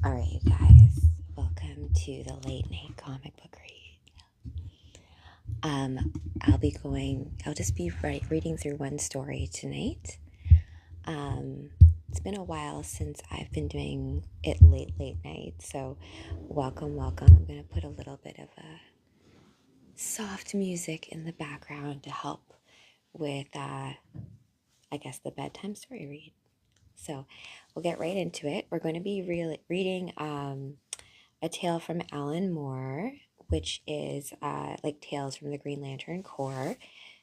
All right, you guys, welcome to the late night comic book read. I'll just be reading through one story tonight. It's been a while since I've been doing it late night, so welcome. I'm going to put a little bit of a soft music in the background to help with, the bedtime story read. So we'll get right into it. We're going to be reading a tale from Alan Moore, which is like Tales from the Green Lantern Corps.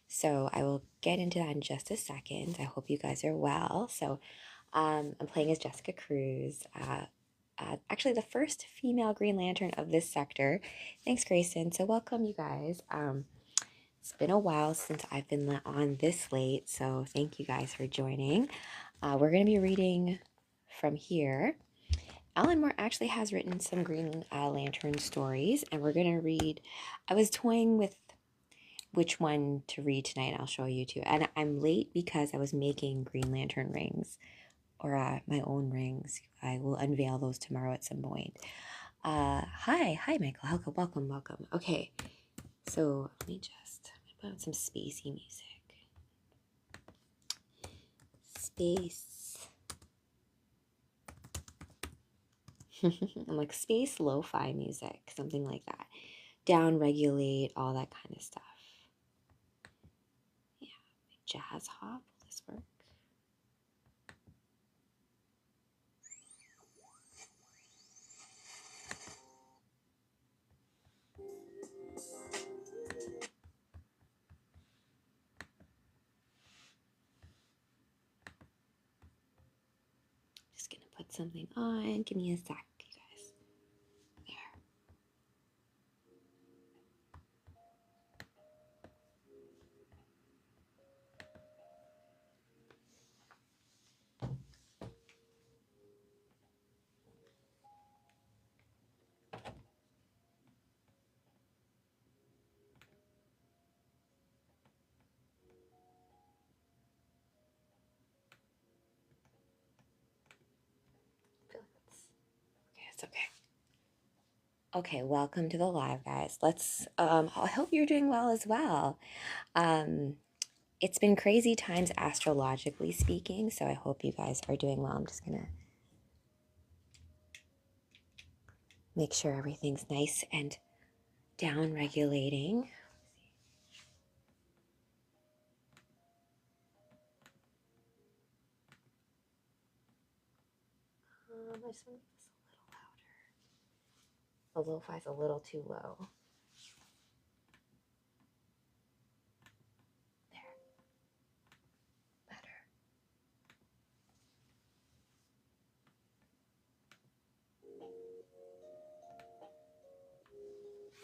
So I will get into that in just a second. I hope you guys are well. So I'm playing as Jessica Cruz, actually the first female Green Lantern of this sector. Thanks, Grayson. So welcome, you guys. It's been a while since I've been on this late, so thank you guys for joining. We're going to be reading from here. Alan Moore actually has written some Green Lantern stories, and we're going to read. I was toying with which one to read tonight. I'll show you too. And I'm late because I was making Green Lantern rings, or my own rings. I will unveil those tomorrow at some point. Hi, Michael. Welcome. Okay, so let me just put on some spacey music. Space. I'm like space lo-fi music, something like that. Down regulate, all that kind of stuff. Yeah, jazz hop, will this work? Just gonna put something on. Give me a sec, you guys. There. It's okay. Okay, welcome to the live, guys. Let's I hope you're doing well as well. It's been crazy times astrologically speaking, so I hope you guys are doing well. I'm just gonna make sure everything's nice and down regulating. I just want to make this a little louder. The lo-fi's a little too low. There. Better.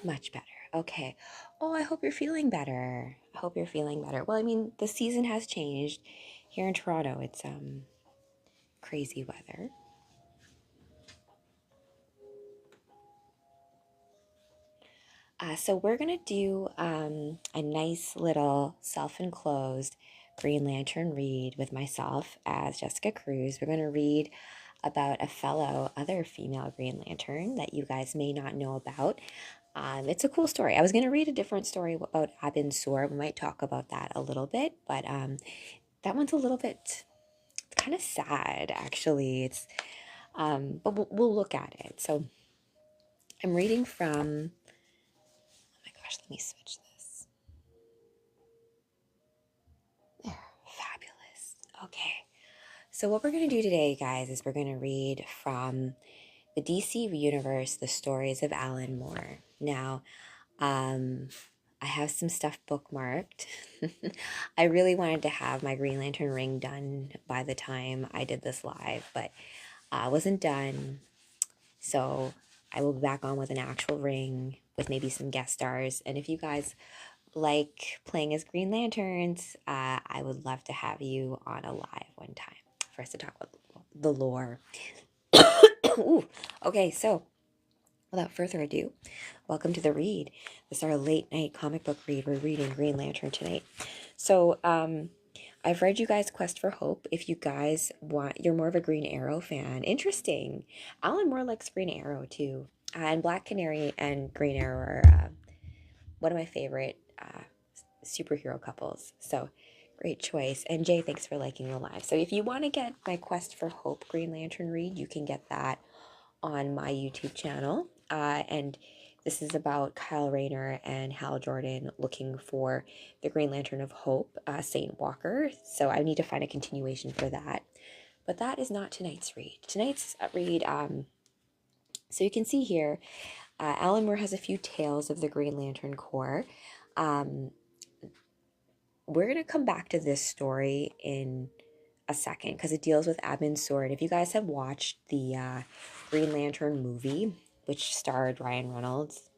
Much better. Okay. Oh, I hope you're feeling better. Well, I mean, the season has changed. Here in Toronto, it's crazy weather. So we're going to do a nice little self-enclosed Green Lantern read with myself as Jessica Cruz. We're going to read about a fellow other female Green Lantern that you guys may not know about. It's a cool story. I was going to read a different story about Abin Sur. We might talk about that a little bit, but that one's a little bit kind of sad, actually. It's but we'll look at it. So I'm reading from. Let me switch this. There, fabulous. Okay, so what we're going to do today, guys, is we're going to read from the DC Universe, the stories of Alan Moore. Now, I have some stuff bookmarked. I really wanted to have my Green Lantern ring done by the time I did this live, but I wasn't done. So I will be back on with an actual ring with maybe some guest stars. And if you guys like playing as Green Lanterns, I would love to have you on a live one time for us to talk about the lore. Ooh, okay, so without further ado, welcome to the read. This is our late night comic book read. We're reading Green Lantern tonight. So I I've read you guys' Quest for Hope. If you guys want, you're more of a Green Arrow fan. Interesting. Alan Moore likes Green Arrow too. And Black Canary and Green Arrow are one of my favorite superhero couples. So great choice. And Jay, thanks for liking the live. So if you want to get my Quest for Hope Green Lantern read, you can get that on my YouTube channel. And this is about Kyle Rayner and Hal Jordan looking for the Green Lantern of Hope, Saint Walker. So I need to find a continuation for that. But that is not tonight's read. Tonight's read, so you can see here, Alan Moore has a few tales of the Green Lantern Corps. We're going to come back to this story in a second because it deals with Abin Sword. If you guys have watched the Green Lantern movie, which starred Ryan Reynolds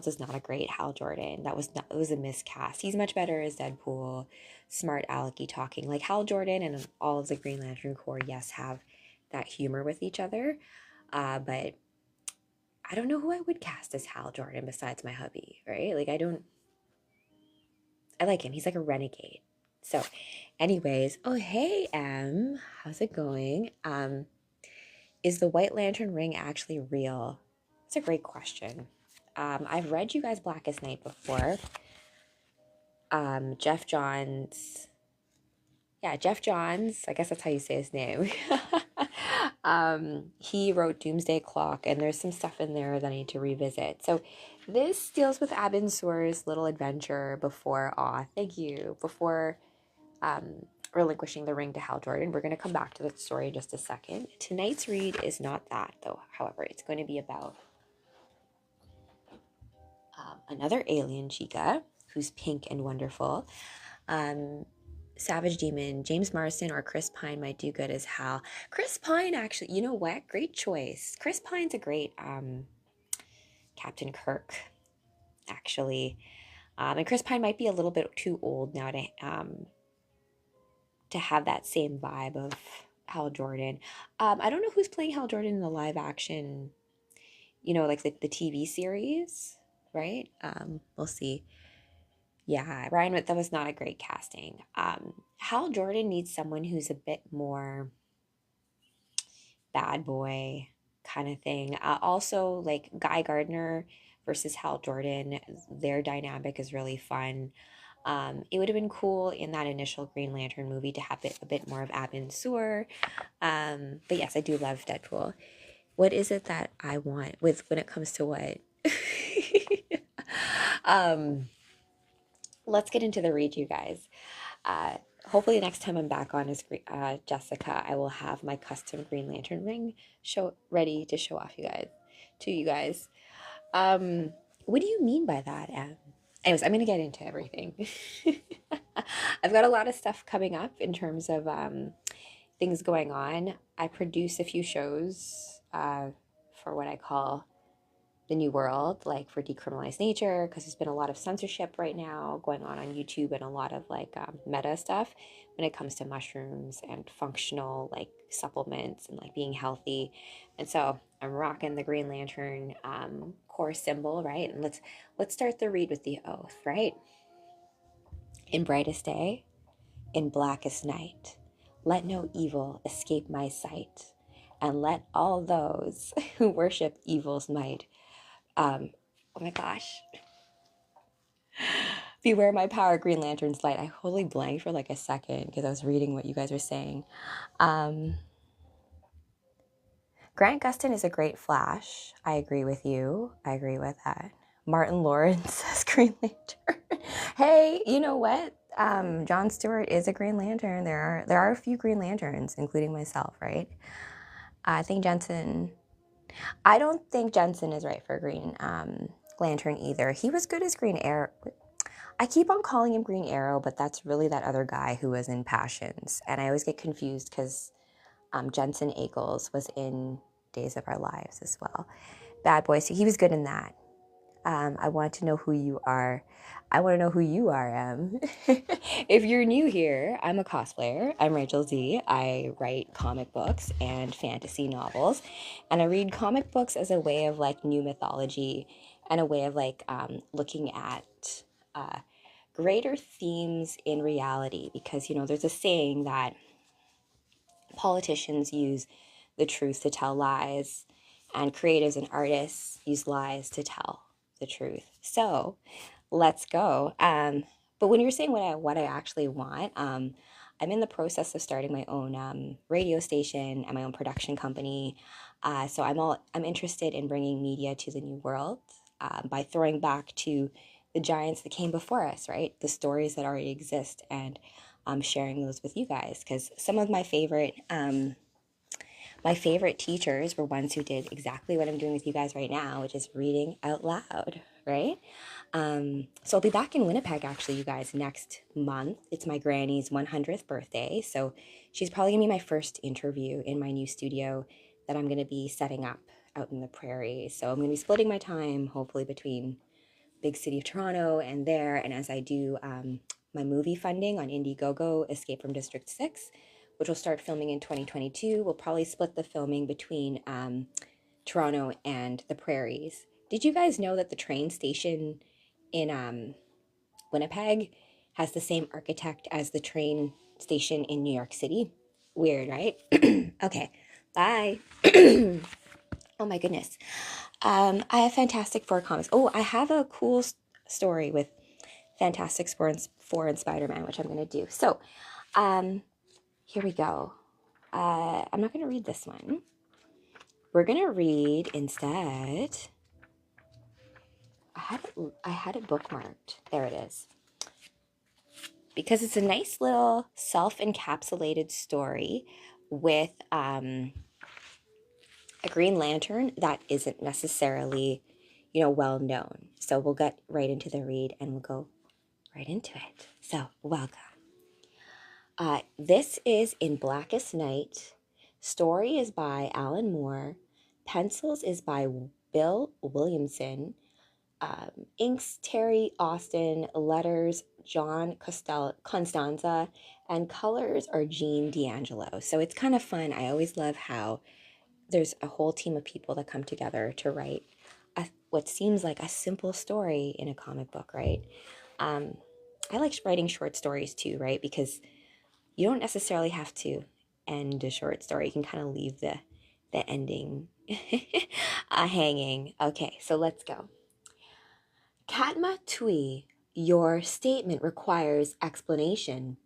is not a great Hal Jordan. It was a miscast. He's much better as Deadpool, smart alecky talking. Like Hal Jordan and all of the Green Lantern Corps, yes, have that humor with each other. But I don't know who I would cast as Hal Jordan besides my hubby, right? Like I like him. He's like a renegade. So anyways, oh, hey, Em, how's it going? Is the White Lantern ring actually real? It's a great question. I've read you guys Blackest Night before. Jeff Johns, I guess that's how you say his name. He wrote Doomsday Clock, and there's some stuff in there that I need to revisit. So this deals with Abin Sur's little adventure before relinquishing the ring to Hal Jordan. We're going to come back to the story in just a second. Tonight's read is not that, though. However, it's going to be about another alien chica who's pink and wonderful. Savage Demon, James Marsden or Chris Pine might do good as Hal. Chris Pine, actually, you know what? Great choice. Chris Pine's a great Captain Kirk, actually. And Chris Pine might be a little bit too old now to have that same vibe of Hal Jordan. I don't know who's playing Hal Jordan in the live action, like the TV series, right? We'll see. Yeah, Ryan, that was not a great casting. Hal Jordan needs someone who's a bit more bad boy kind of thing. Also, like Guy Gardner versus Hal Jordan, their dynamic is really fun. It would have been cool in that initial Green Lantern movie to have a bit more of Abin Sur. But yes, I do love Deadpool. What is it that I want when it comes to what? Let's get into the read, you guys. Hopefully next time I'm back on as Jessica, I will have my custom Green Lantern ring ready to show off to you guys. What do you mean by that, Em? Anyways, I'm going to get into everything. I've got a lot of stuff coming up in terms of things going on. I produce a few shows for what I call the new world, like for decriminalized nature, because there's been a lot of censorship right now going on YouTube and a lot of meta stuff when it comes to mushrooms and functional supplements and being healthy. And so I'm rocking the Green Lantern core symbol, right? And let's start the read with the oath, right? In brightest day, in blackest night, let no evil escape my sight, and let all those who worship evil's might oh my gosh. Beware my power, Green Lantern's light. I totally blanked for a second because I was reading what you guys were saying. Grant Gustin is a great Flash. I agree with you. I agree with that. Martin Lawrence says Green Lantern. Hey, you know what? John Stewart is a Green Lantern. There are a few Green Lanterns, including myself, right? I don't think Jensen is right for Green Lantern either. He was good as Green Arrow. I keep on calling him Green Arrow, but that's really that other guy who was in Passions. And I always get confused because Jensen Ackles was in Days of Our Lives as well. Bad Boy, so he was good in that. I want to know who you are. I want to know who you are, Em. If you're new here, I'm a cosplayer. I'm Rachel Z. I write comic books and fantasy novels. And I read comic books as a way of new mythology and a way of looking at greater themes in reality, because, there's a saying that politicians use the truth to tell lies, and creatives and artists use lies to tell the truth. So let's go. But when you're saying what I actually want, I'm in the process of starting my own radio station and my own production company. So I'm interested in bringing media to the new world by throwing back to the giants that came before us, right? The stories that already exist, and sharing those with you guys, because some of my favorite teachers were ones who did exactly what I'm doing with you guys right now, which is reading out loud, right? So I'll be back in Winnipeg, actually, you guys, next month. It's my granny's 100th birthday, so she's probably gonna be my first interview in my new studio that I'm gonna be setting up out in the prairie. So I'm gonna be splitting my time, hopefully, between big city of Toronto and there. And as I do my movie funding on Indiegogo, Escape from District 6, which will start filming in 2022, we'll probably split the filming between Toronto and the prairies. Did you guys know that the train station in Winnipeg has the same architect as the train station in New York City? Weird, right? Okay, bye. Oh my goodness. I have Fantastic Four comics. Oh, I have a cool story with Fantastic Four and Spider-Man, which I'm going to do. So, here we go. I'm not going to read this one. We're going to read instead. I had it bookmarked. There it is. Because it's a nice little self-encapsulated story with a Green Lantern that isn't necessarily, well known. So we'll get right into the read and we'll go right into it. So, welcome. This is in Blackest Night. Story is by Alan Moore. Pencils is by Bill Williamson. Inks Terry Austin. Letters John Constanza. And colors are Jean D'Angelo. So it's kind of fun. I always love how there's a whole team of people that come together to write what seems like a simple story in a comic book, right? I like writing short stories too, right? Because you don't necessarily have to end a short story. You can kind of leave the ending hanging. Okay, so let's go. Katma Tui, your statement requires explanation.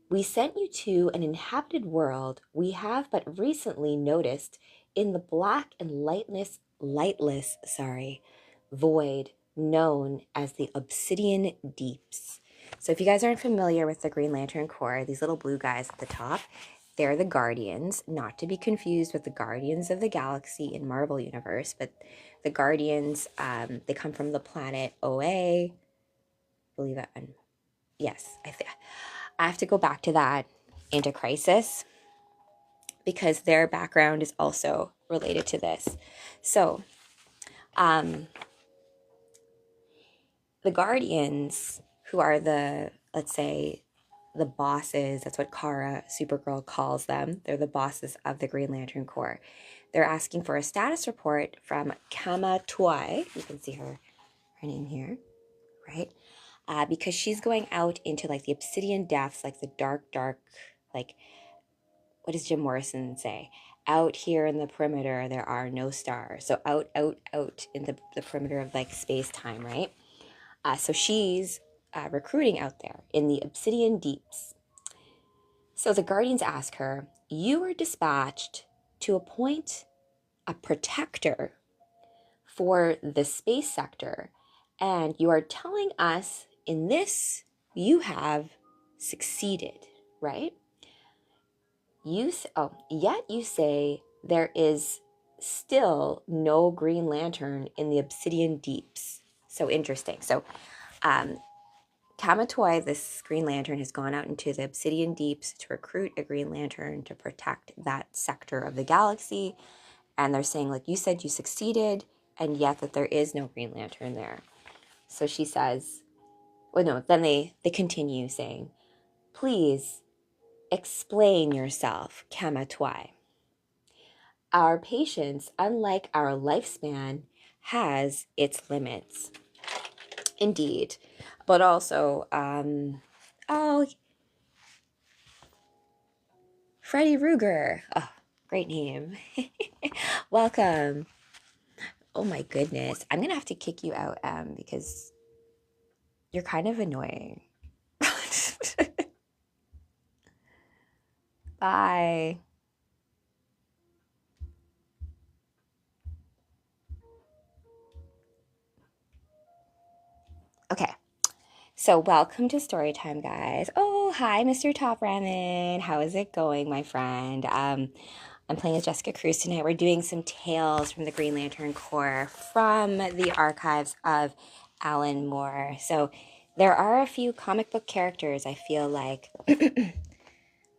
We sent you to an inhabited world we have but recently noticed in the black and lightless void known as the Obsidian Deeps. So if you guys aren't familiar with the Green Lantern Corps, these little blue guys at the top, they're the Guardians, not to be confused with the Guardians of the Galaxy in Marvel Universe, but the Guardians, they come from the planet OA. I believe that one. Yes, I have to go back to that into Crisis because their background is also related to this. So, the Guardians, who are let's say, the bosses, that's what Kara, Supergirl, calls them. They're the bosses of the Green Lantern Corps. They're asking for a status report from Kama Tuai. You can see her name here, right? Because she's going out into like the obsidian depths, like the dark, like, what does Jim Morrison say? Out here in the perimeter, there are no stars. So out in the perimeter of like space-time, right? So she's recruiting out there in the Obsidian Deeps. So the Guardians ask her, you were dispatched to appoint a protector for the space sector, and you are telling us in this you have succeeded, right? Yet you say there is still no Green Lantern in the Obsidian Deeps. So interesting. So Kamatoy, this Green Lantern, has gone out into the Obsidian Deeps to recruit a Green Lantern to protect that sector of the galaxy. And they're saying, like, you said you succeeded, and yet that there is no Green Lantern there. So she says, then they continue saying, please explain yourself, Kamatoy. Our patience, unlike our lifespan, has its limits. Indeed. But also, oh, Freddy Ruger. Oh, great name. Welcome. Oh my goodness. I'm gonna have to kick you out, because you're kind of annoying. Bye. Okay. So welcome to story time, guys. Oh, hi, Mr. Top Ramen. How is it going, my friend? I'm playing as Jessica Cruz tonight. We're doing some tales from the Green Lantern Corps from the archives of Alan Moore. So there are a few comic book characters I feel like.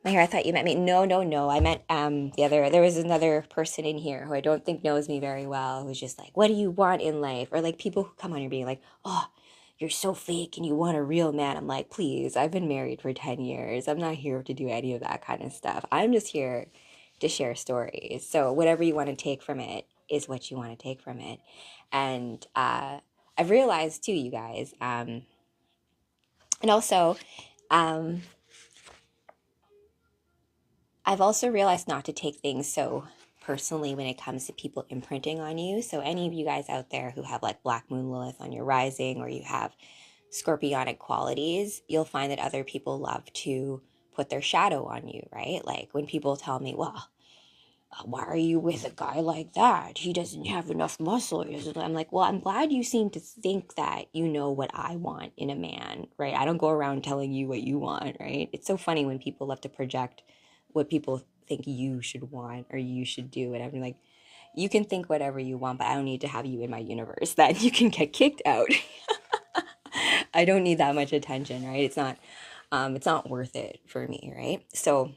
My hair, I thought you meant me. No, no, no. I meant the other. There was another person in here who I don't think knows me very well. Who's just like, "What do you want in life?" Or like people who come on here being like, "Oh, you're so fake and you want a real man." I'm like, please. I've been married for 10 years. I'm not here to do any of that kind of stuff. I'm just here to share stories. So whatever you want to take from it is what you want to take from it. And I've realized too, you guys, and also. Um, I've also realized not to take things so personally when it comes to people imprinting on you. So, any of you guys out there who have like Black Moon Lilith on your rising or you have scorpionic qualities, you'll find that other people love to put their shadow on you, right? Like when people tell me, well, why are you with a guy like that? He doesn't have enough muscle. I'm like, well, I'm glad you seem to think that you know what I want in a man, right? I don't go around telling you what you want, right? It's so funny when people love to project what people think you should want or you should do. And I'm like, you can think whatever you want, but I don't need to have you in my universe. That you can get kicked out. I don't need that much attention, right? It's not worth it for me, right? So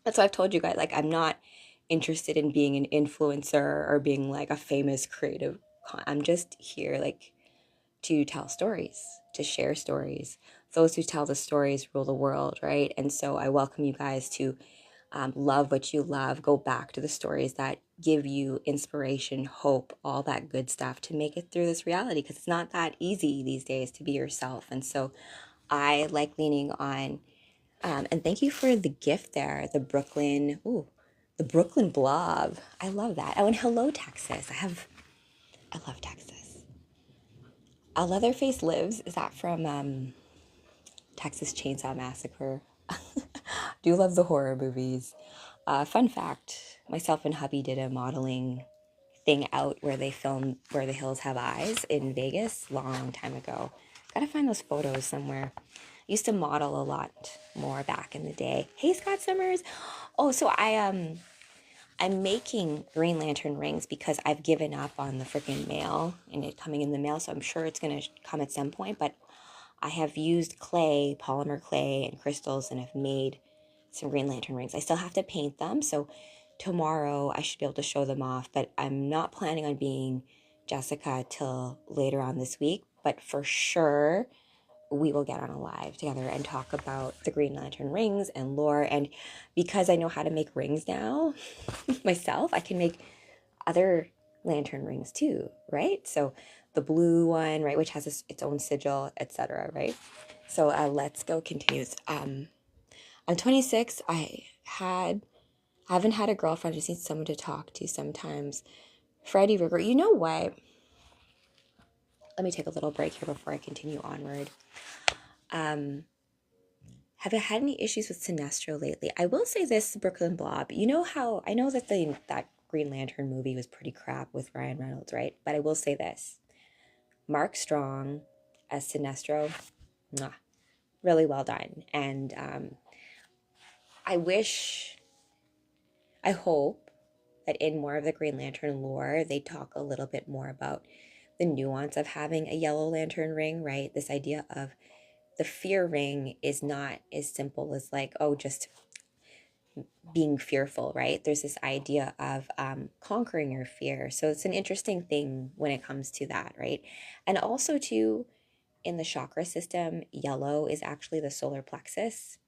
that's why I've told you guys, like, I'm not interested in being an influencer or being like a famous creative. I'm just here, like, to tell stories, to share stories. Those who tell the stories rule the world, right? And so I welcome you guys to love what you love. Go back to the stories that give you inspiration, hope, all that good stuff to make it through this reality, because it's not that easy these days to be yourself. And so I like leaning on, and thank you for the gift there, the Brooklyn blob. I love that. Oh, and hello, Texas. I love Texas. A Leatherface Lives. Is that from Texas Chainsaw Massacre? Do love the horror movies. Fun fact, myself and hubby did a modeling thing out where they filmed Where the Hills Have Eyes in Vegas long time ago. Gotta find those photos somewhere. Used to model a lot more back in the day. Hey, Scott Summers. Oh, so I'm making Green Lantern rings because I've given up on the freaking mail and it coming in the mail. So I'm sure it's gonna come at some point. But I have used clay, polymer clay, and crystals, and have made some Green Lantern rings. I still have to paint them, so tomorrow I should be able to show them off, but I'm not planning on being Jessica till later on this week. But for sure, we will get on a live together and talk about the Green Lantern rings and lore. And because I know how to make rings now myself, I can make other lantern rings too, right? So the blue one, right, which has its own sigil, etc., right? So let's go continues. I'm 26. Haven't had a girlfriend. I just need someone to talk to sometimes. Freddie Ruger, you know what? Let me take a little break here before I continue onward. Have I had any issues with Sinestro lately? I will say this, Brooklyn Blob. You know how I know that that Green Lantern movie was pretty crap with Ryan Reynolds, right? But I will say this: Mark Strong as Sinestro, mwah, really well done. And I hope that in more of the Green Lantern lore, they talk a little bit more about the nuance of having a yellow lantern ring, right? This idea of the fear ring is not as simple as like, oh, just being fearful, right? There's this idea of conquering your fear. So it's an interesting thing when it comes to that, right? And also, too, in the chakra system, yellow is actually the solar plexus.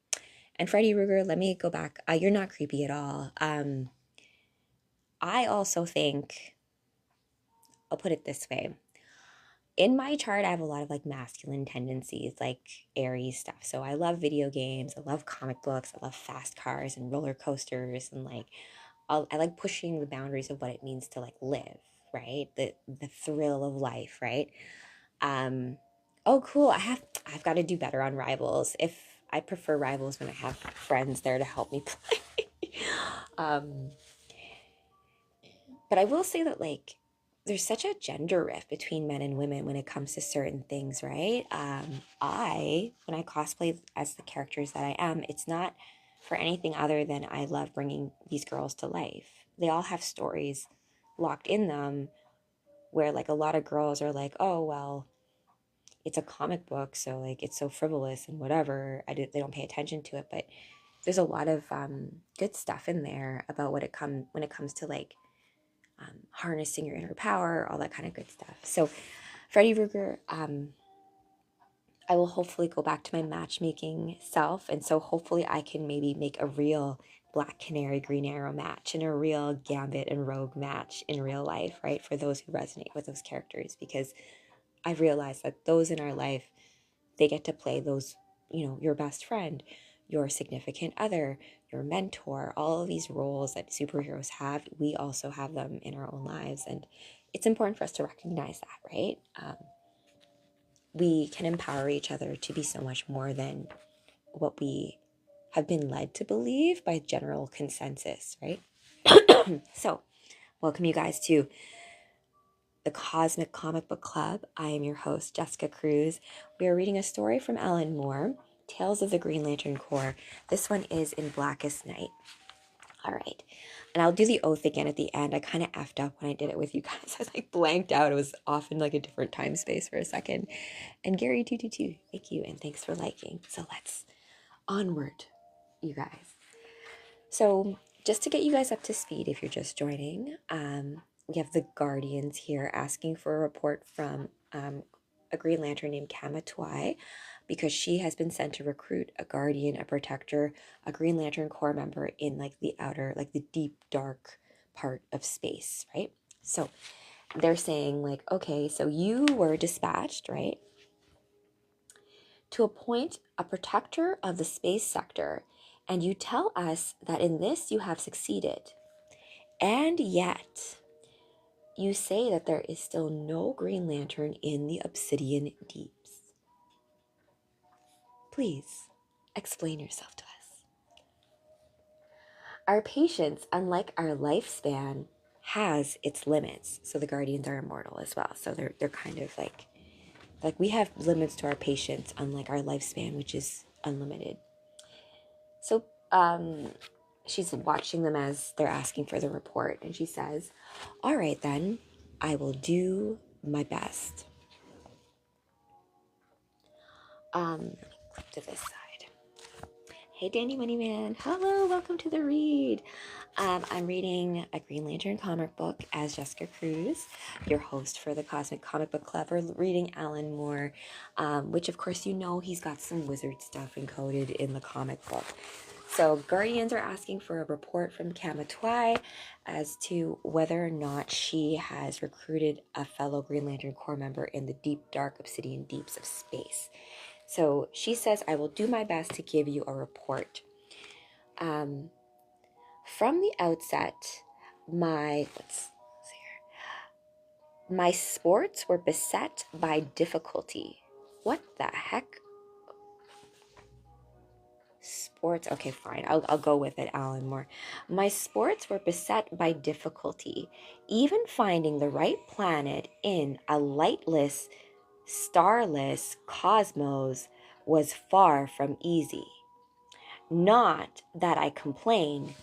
And Freddie Ruger, let me go back. You're not creepy at all. I also think, I'll put it this way. in my chart, I have a lot of like masculine tendencies, like Aries stuff. So I love video games, I love comic books, I love fast cars and roller coasters, and like I like pushing the boundaries of what it means to like live, right? The thrill of life, right? Um, oh, cool. I've got to do better on Rivals. If I prefer Rivals when I have friends there to help me play. um, but I will say that like there's such a gender rift between men and women when it comes to certain things, right? When I cosplay as the characters that I am, it's not for anything other than I love bringing these girls to life. They all have stories locked in them where like a lot of girls are like, oh, well, it's a comic book, so like it's so frivolous and whatever. They don't pay attention to it, but there's a lot of good stuff in there about when it comes to like harnessing your inner power, all that kind of good stuff. So, Freddy Ruger, I will hopefully go back to my matchmaking self, and so hopefully I can maybe make a real Black Canary Green Arrow match and a real Gambit and Rogue match in real life, right? For those who resonate with those characters, because I've realized that those in our life, they get to play those, your best friend, your significant other, your mentor, all of these roles that superheroes have. We also have them in our own lives. And it's important for us to recognize that, right? We can empower each other to be so much more than what we have been led to believe by general consensus, right? So, welcome you guys to the Cosmic Comic Book Club. I am your host, Jessica Cruz. We are reading a story from Alan Moore, Tales of the Green Lantern Corps. This one is in Blackest Night. All right. And I'll do the oath again at the end. I kind of effed up when I did it with you guys. I was like blanked out. It was off in like a different time space for a second. And Gary222, thank you. And thanks for liking. So let's onward, you guys. So just to get you guys up to speed, if you're just joining, we have the Guardians here asking for a report from a Green Lantern named Kamatwai, because she has been sent to recruit a Guardian, a Protector, a Green Lantern Corps member in like the outer, like the deep, dark part of space, right? So they're saying like, okay, so you were dispatched, right, to appoint a Protector of the space sector, and you tell us that in this you have succeeded. And yet, you say that there is still no Green Lantern in the Obsidian Deeps. Please, explain yourself to us. Our patience, unlike our lifespan, has its limits. So the Guardians are immortal as well. So they're kind of like we have limits to our patience, unlike our lifespan, which is unlimited. So she's watching them as they're asking for the report, and she says, all right then, I will do my best. Let me click to this side. Hey Danny Moneyman, hello, welcome to the read. I'm reading a Green Lantern comic book as Jessica Cruz, your host for the Cosmic Comic Book Club. We're reading Alan Moore, which of course he's got some wizard stuff encoded in the comic book. So Guardians are asking for a report from Kamatwai as to whether or not she has recruited a fellow Green Lantern Corps member in the deep, dark obsidian deeps of space. So she says, I will do my best to give you a report. From the outset, my sports were beset by difficulty. What the heck? Sports, okay, fine. I'll go with it, Alan Moore. My sports were beset by difficulty. Even finding the right planet in a lightless, starless cosmos was far from easy. Not that I complain,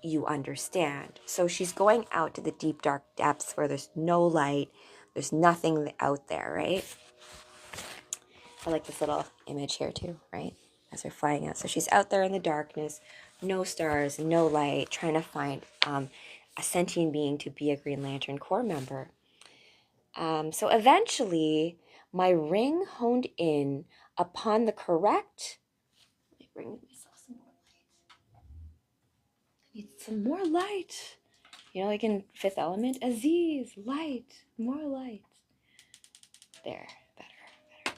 you understand. So she's going out to the deep, dark depths where there's no light, there's nothing out there, right? I like this little image here too, right? As they're flying out. So she's out there in the darkness, no stars, no light, trying to find a sentient being to be a Green Lantern Corps member. So eventually, my ring honed in upon the correct... Let me bring myself some more light. I need some more light. Like in Fifth Element, Aziz, light, more light. There, better.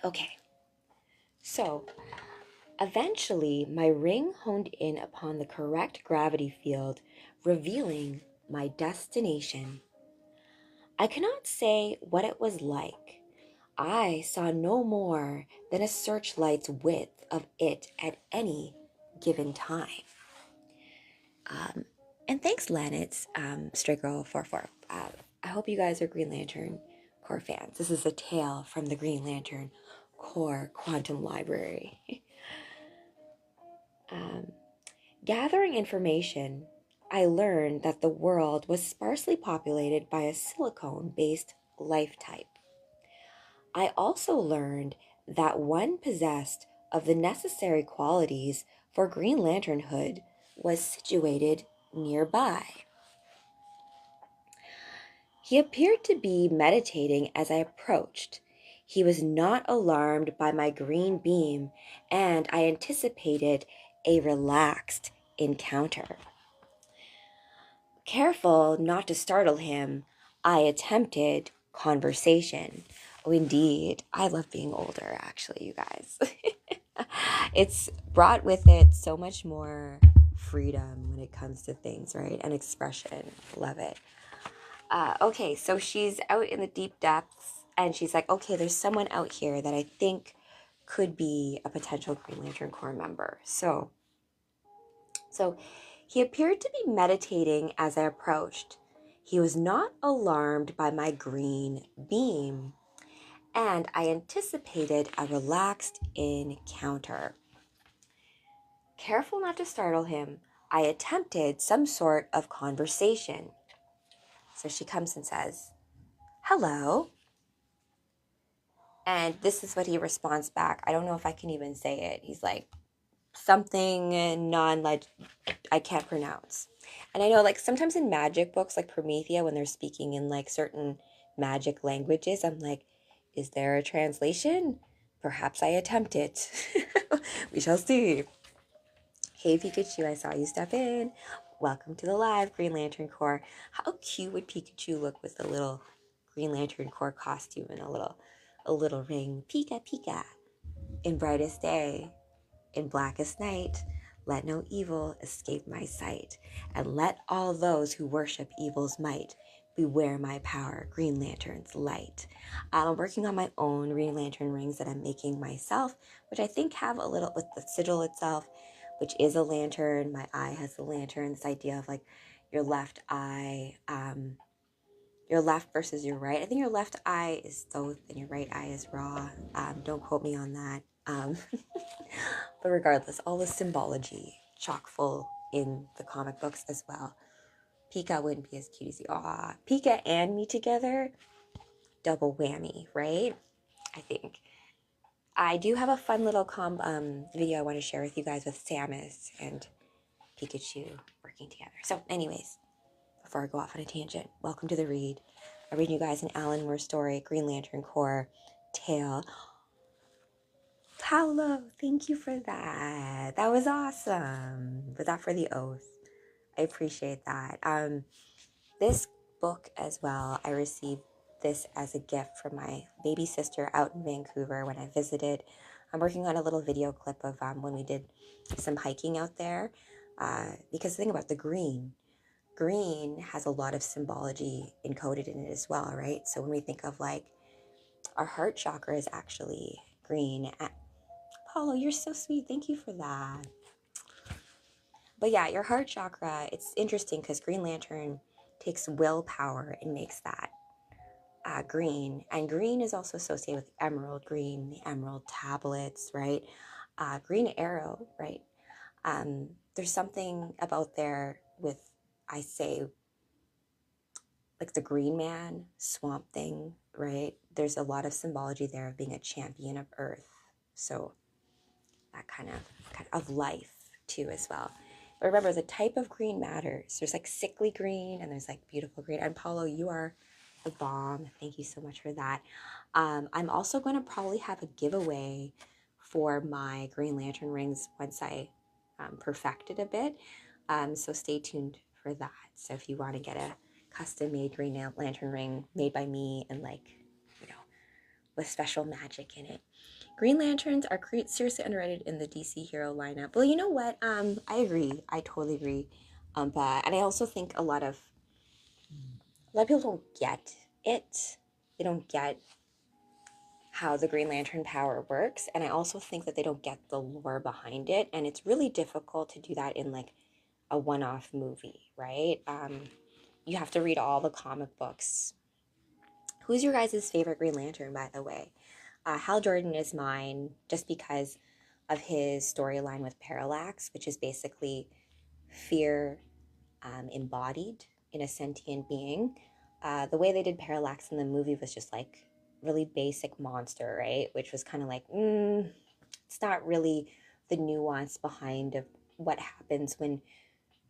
Okay, so eventually my ring honed in upon the correct gravity field, revealing my destination. I cannot say what it was like. I saw no more than a searchlight's width of it at any given time. And thanks, Lanitz, Stray Girl 44. I hope you guys are Green Lantern Corps fans. This is a tale from the Green Lantern Corps Quantum Library. Gathering information, I learned that the world was sparsely populated by a silicone-based life type. I also learned that one possessed of the necessary qualities for Green Lanternhood was situated nearby. He appeared to be meditating as I approached. He was not alarmed by my green beam, and I anticipated a relaxed encounter. Careful not to startle him, I attempted conversation. Oh, indeed. I love being older, actually, you guys. It's brought with it so much more freedom when it comes to things, right? And expression. Love it. Okay, so she's out in the deep depths, and she's like, okay, there's someone out here that I think could be a potential Green Lantern Corps member. So he appeared to be meditating as I approached. He was not alarmed by my green beam, and I anticipated a relaxed encounter. Careful not to startle him, I attempted some sort of conversation. So she comes and says, hello. And this is what he responds back. I don't know if I can even say it. He's like, something I can't pronounce. And I know, like, sometimes in magic books, like Promethea, when they're speaking in like certain magic languages, I'm like, is there a translation? Perhaps I attempt it. We shall see. Hey Pikachu, I saw you step in. Welcome to the live Green Lantern Corps. How cute would Pikachu look with a little Green Lantern Corps costume and a little ring? Pika Pika. In brightest day, in blackest night, let no evil escape my sight, and let all those who worship evil's might beware my power, Green Lantern's light. I'm working on my own Green Lantern rings that I'm making myself, which I think have a little with the sigil itself, which is a lantern. My eye has a lantern. This idea of like your left eye, your left versus your right. I think your left eye is Thoth and your right eye is Ra. Don't quote me on that. But regardless, all the symbology chock full in the comic books as well. Pika wouldn't be as cute as you. Aw, Pika and me together, double whammy, right? I think. I do have a fun little video I want to share with you guys with Samus and Pikachu working together. So anyways, before I go off on a tangent, welcome to the read. I'm reading you guys an Alan Moore story, Green Lantern Corps tale. Paolo, thank you for that. That was awesome. Was that for the oath? I appreciate that. This book as well, I received this as a gift from my baby sister out in Vancouver when I visited. I'm working on a little video clip of when we did some hiking out there. Because the thing about the green has a lot of symbology encoded in it as well, right? So when we think of like our heart chakra is actually green. Paulo, you're so sweet. Thank you for that. But yeah, your heart chakra, it's interesting because Green Lantern takes willpower and makes that green. And green is also associated with emerald green, the emerald tablets, right? Green arrow, right? There's something about there with, I say, like the Green Man, Swamp Thing, right? There's a lot of symbology there of being a champion of Earth. So that kind of life too as well. But remember, the type of green matters. There's like sickly green and there's like beautiful green. And Paulo, you are the bomb. Thank you so much for that. I'm also going to probably have a giveaway for my Green Lantern rings once I perfect it a bit. So stay tuned for that. So if you want to get a custom made Green Lantern ring made by me and like, you know, with special magic in it. Green Lanterns are seriously underrated in the DC hero lineup. Well, you know what? I agree. I totally agree. But and I also think a lot of people don't get it. They don't get how the Green Lantern power works, and I also think that they don't get the lore behind it, and it's really difficult to do that in like a one-off movie, right? You have to read all the comic books. Who's your guys' favorite Green Lantern, by the way? Hal Jordan is mine just because of his storyline with Parallax, which is basically fear embodied in a sentient being. The way they did Parallax in the movie was just like really basic monster, right? Which was kind of like, it's not really the nuance behind of what happens when,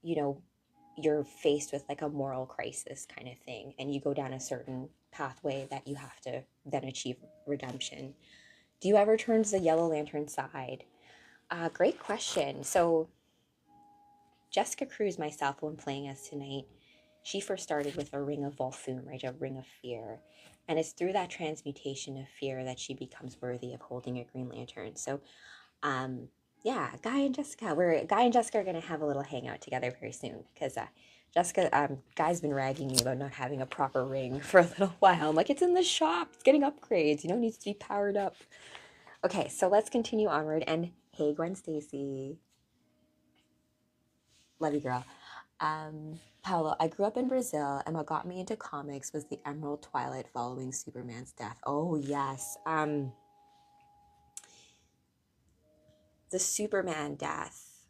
you know, you're faced with like a moral crisis kind of thing and you go down a certain pathway that you have to then achieve redemption. Do you ever turn to the Yellow Lantern side? Great question. So Jessica Cruz, myself, when playing as tonight, she first started with a ring of Volthoom, right? A ring of fear. And it's through that transmutation of fear that she becomes worthy of holding a Green Lantern. So, yeah, Guy and Jessica are gonna have a little hangout together very soon because Guy's been ragging me about not having a proper ring for a little while. I'm like, it's in the shop, it's getting upgrades, it needs to be powered up. Okay, so let's continue onward. And hey, Gwen Stacy, love you, girl. Paolo, I grew up in Brazil, and what got me into comics was the Emerald Twilight following Superman's death. Oh, yes. The Superman death.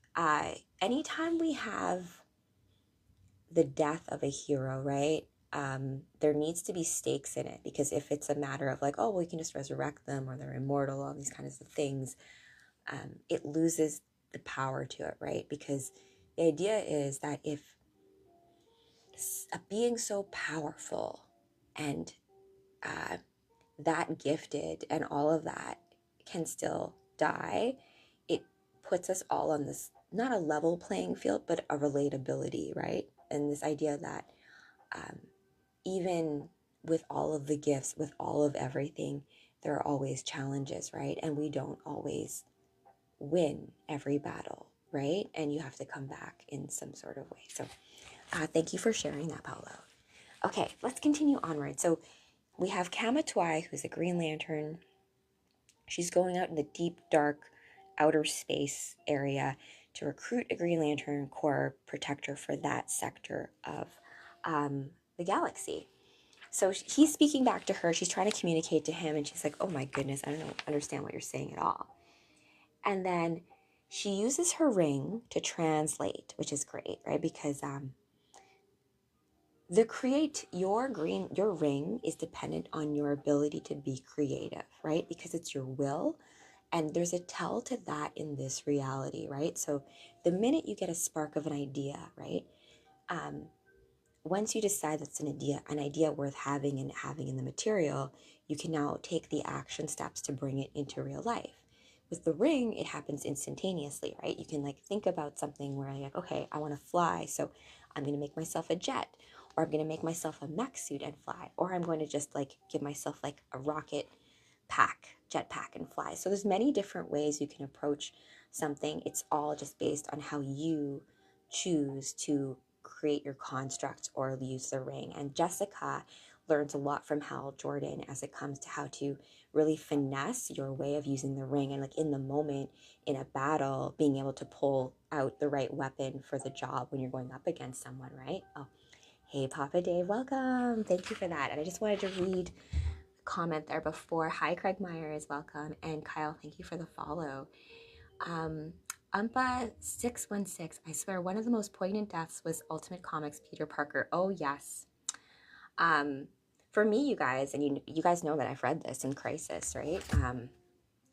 Anytime we have the death of a hero, right? There needs to be stakes in it, because if it's a matter of like, oh, well, we can just resurrect them or they're immortal, all these kinds of things, it loses the power to it, right? Because the idea is that if a being so powerful and that gifted and all of that can still die, it puts us all on this, not a level playing field, but a relatability, right? And this idea that even with all of the gifts, with all of everything, there are always challenges, right? And we don't always win every battle, right? And you have to come back in some sort of way. So thank you for sharing that, Paolo. Okay, let's continue onward. So we have Kamatwai, who's a Green Lantern. She's going out in the deep, dark, outer space area to recruit a Green Lantern Corps protector for that sector of the galaxy. So he's speaking back to her. She's trying to communicate to him, and she's like, oh my goodness, I don't understand what you're saying at all. And then she uses her ring to translate, which is great, right? Because your ring is dependent on your ability to be creative, right? Because it's your will, and there's a tell to that in this reality, right? So the minute you get a spark of an idea, right? Once you decide that's an idea worth having and having in the material, you can now take the action steps to bring it into real life. With the ring, it happens instantaneously, right? You can like think about something where you're like, okay, I want to fly, so I'm going to make myself a jet, or I'm going to make myself a mech suit and fly, or I'm going to just like give myself like a rocket jetpack and fly. So there's many different ways you can approach something. It's all just based on how you choose to create your construct or use the ring. And Jessica learns a lot from Hal Jordan as it comes to how to really finesse your way of using the ring, and like in the moment in a battle, being able to pull out the right weapon for the job when you're going up against someone, right? Oh, hey, Papa Dave, welcome. Thank you for that. And I just wanted to read a comment there before. Hi, Craig Myers, welcome. And Kyle, thank you for the follow. Umpa616, I swear one of the most poignant deaths was Ultimate Comics Peter Parker. Oh, yes. For me, you guys, and you guys know that I've read this in Crisis, right?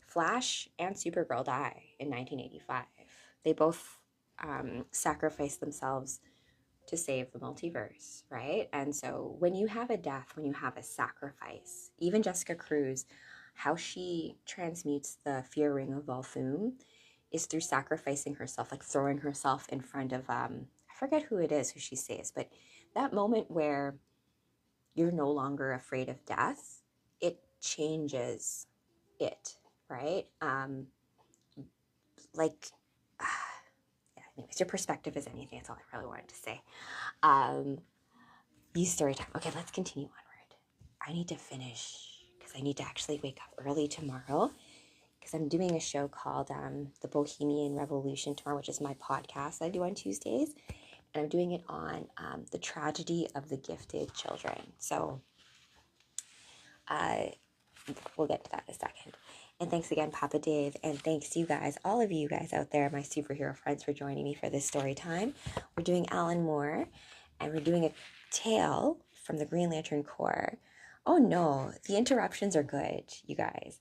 Flash and Supergirl die in 1985. They both sacrificed themselves to save the multiverse, right? And so when you have a death, when you have a sacrifice, even Jessica Cruz, how she transmutes the fear ring of Volthoom is through sacrificing herself, like throwing herself in front of, I forget who it is, who she saves, but that moment where you're no longer afraid of death, it changes it, right? Like, yeah, anyways, your perspective is anything. That's all I really wanted to say. Use story time. Okay, let's continue onward. I need to finish because I need to actually wake up early tomorrow because I'm doing a show called The Bohemian Revolution tomorrow, which is my podcast I do on Tuesdays. And I'm doing it on the tragedy of the gifted children. So we'll get to that in a second. And thanks again, Papa Dave. And thanks you guys, all of you guys out there, my superhero friends, for joining me for this story time. We're doing Alan Moore, and we're doing a tale from the Green Lantern Corps. Oh no, the interruptions are good, you guys.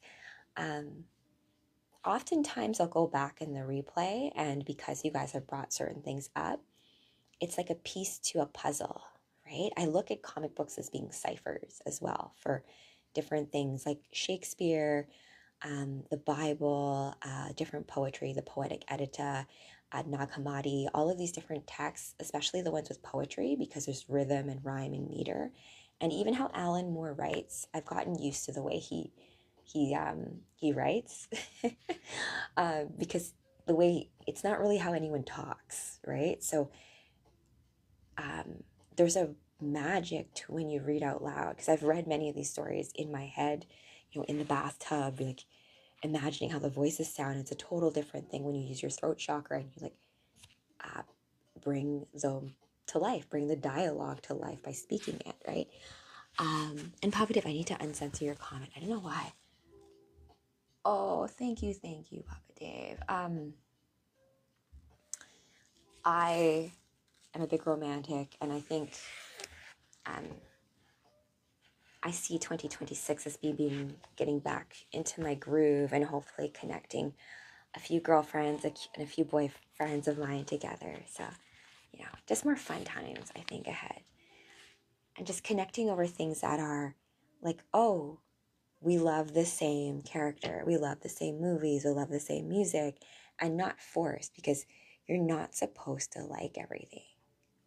Oftentimes I'll go back in the replay, and because you guys have brought certain things up, it's like a piece to a puzzle, right? I look at comic books as being ciphers as well for different things like Shakespeare, the Bible, different poetry, the Poetic Edita, Nag Hammadi, all of these different texts, especially the ones with poetry, because there's rhythm and rhyme and meter. And even how Alan Moore writes, I've gotten used to the way he writes because the way it's not really how anyone talks, right? So there's a magic to when you read out loud, because I've read many of these stories in my head, in the bathtub, like imagining how the voices sound. It's a total different thing when you use your throat chakra and you like bring them to life, bring the dialogue to life by speaking it, right? And Papa Dave, I need to uncensor your comment. I don't know why. Oh, thank you, Papa Dave. I am a big romantic, and I think I see 2026 as me getting back into my groove and hopefully connecting a few girlfriends and a few boyfriends of mine together. So, just more fun times, I think, ahead. And just connecting over things that are like, oh, we love the same character, we love the same movies, we love the same music, and not forced, because you're not supposed to like everything,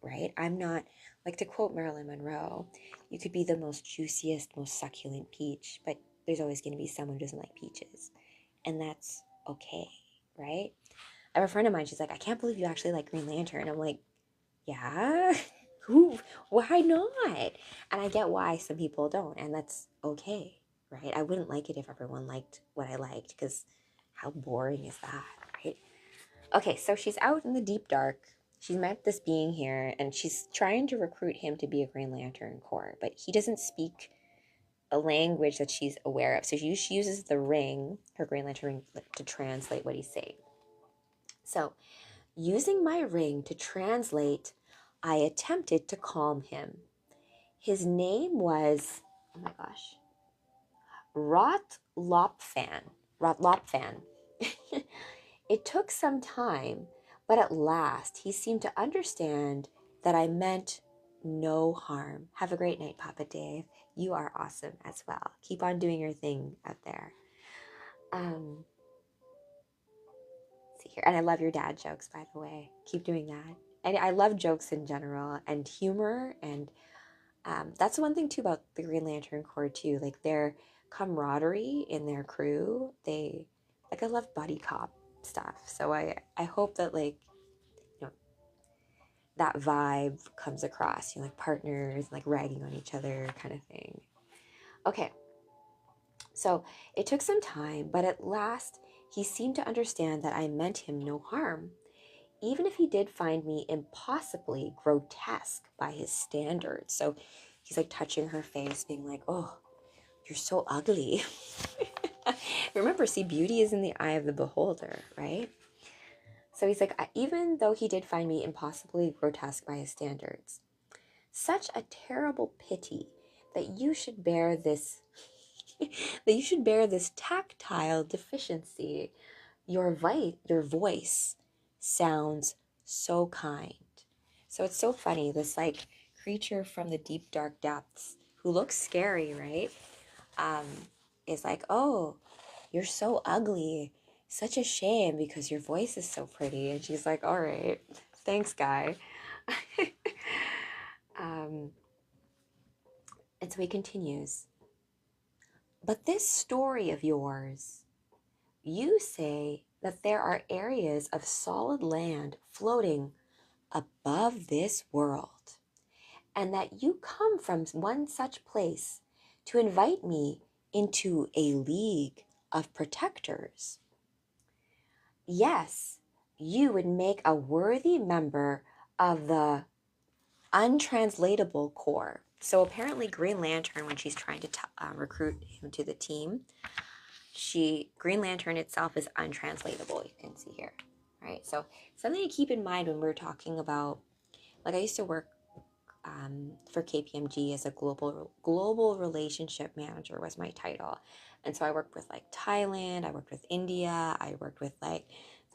right? I'm not, like, to quote Marilyn Monroe, you could be the most juiciest, most succulent peach, but there's always going to be someone who doesn't like peaches. And that's okay, right? I have a friend of mine, she's like, I can't believe you actually like Green Lantern. I'm like, yeah, why not? And I get why some people don't, and that's okay, right? I wouldn't like it if everyone liked what I liked, because how boring is that, right? Okay, so she's out in the deep dark. She's met this being here, and she's trying to recruit him to be a Green Lantern Corps, but he doesn't speak a language that she's aware of. So she uses the ring, her Green Lantern ring, to translate what he's saying. So, using my ring to translate, I attempted to calm him. His name was, oh my gosh, Rotlopfan. Rotlopfan. It took some time, but at last he seemed to understand that I meant no harm. Have a great night, Papa Dave. You are awesome as well. Keep on doing your thing out there. See here. And I love your dad jokes, by the way. Keep doing that. And I love jokes in general and humor. And that's one thing, too, about the Green Lantern Corps, too. Like, their camaraderie in their crew. I love buddy cop stuff. So I hope that, like, that vibe comes across, like partners, like ragging on each other kind of thing. Okay, so it took some time, but at last he seemed to understand that I meant him no harm, even if he did find me impossibly grotesque by his standards. So he's like touching her face, being like, oh, you're so ugly. Remember, see, beauty is in the eye of the beholder, right? So he's like, even though he did find me impossibly grotesque by his standards, such a terrible pity that you should bear this tactile deficiency. Your voice sounds so kind. So it's so funny, this like creature from the deep dark depths who looks scary, right? Is like, oh, you're so ugly. Such a shame because your voice is so pretty. And she's like, all right, thanks, guy. And so he continues, but this story of yours, you say that there are areas of solid land floating above this world, and that you come from one such place to invite me into a league of protectors. Yes, you would make a worthy member of the untranslatable corps. So apparently Green Lantern, when she's trying to recruit him to the team, Green Lantern itself is untranslatable, you can see here, right? So something to keep in mind when we're talking about, like I used to work for KPMG as a global relationship manager was my title. And so I worked with like Thailand, I worked with India, I worked with like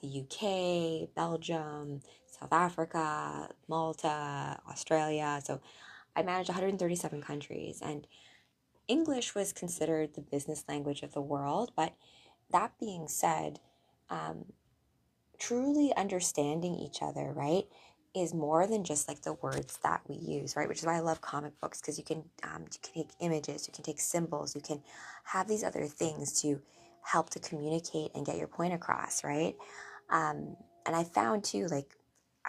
the UK, Belgium, South Africa, Malta, Australia. So I managed 137 countries, and English was considered the business language of the world. But that being said, truly understanding each other, right, is more than just like the words that we use, right? Which is why I love comic books, because you can take images, you can take symbols, you can have these other things to help to communicate and get your point across, right? And I found too, like,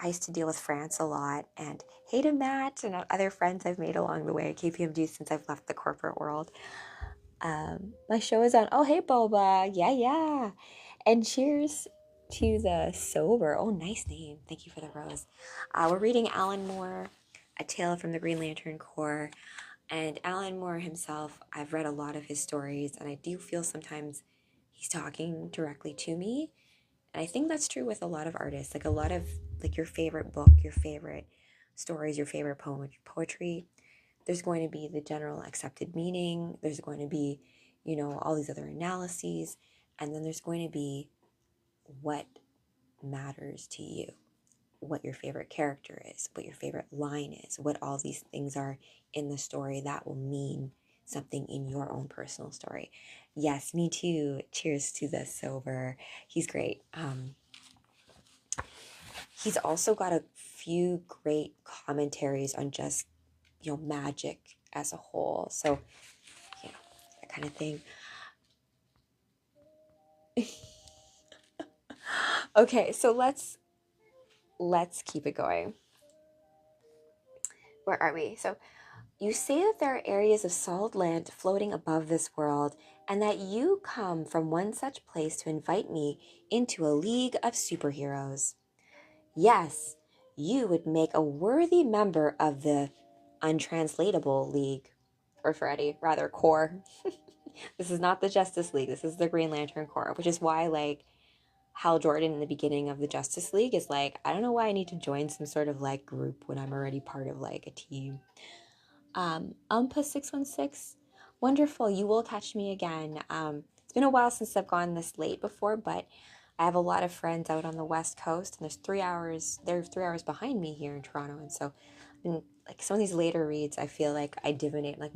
I used to deal with France a lot, and hey to Matt and other friends I've made along the way at KPMG since I've left the corporate world. My show is on. Oh, hey, Boba. Yeah. And cheers to the sober. Oh, nice name. Thank you for the rose. We're reading Alan Moore, A Tale from the Green Lantern Corps. And Alan Moore himself, I've read a lot of his stories, and I do feel sometimes he's talking directly to me. And I think that's true with a lot of artists. Like a lot of, like, your favorite book, your favorite stories, your favorite poetry, there's going to be the general accepted meaning. There's going to be, all these other analyses. And then there's going to be what matters to you, what your favorite character is, what your favorite line is, what all these things are in the story that will mean something in your own personal story. Yes, me too. Cheers to the sober. He's great. He's also got a few great commentaries on just, magic as a whole. So, that kind of thing. Okay, so let's keep it going. Where are we? So you say that there are areas of solid land floating above this world, and that you come from one such place to invite me into a league of superheroes. Yes, you would make a worthy member of the untranslatable league, or rather, Corps. This is not the Justice League. This is the Green Lantern Corps, which is why, like, Hal Jordan in the beginning of the Justice League is like, I don't know why I need to join some sort of like group when I'm already part of like a team. Umpa616, wonderful. You will catch me again. It's been a while since I've gone this late before, but I have a lot of friends out on the West Coast, and there's 3 hours. They're 3 hours behind me here in Toronto, and so, like some of these later reads, I feel like I divinate, like,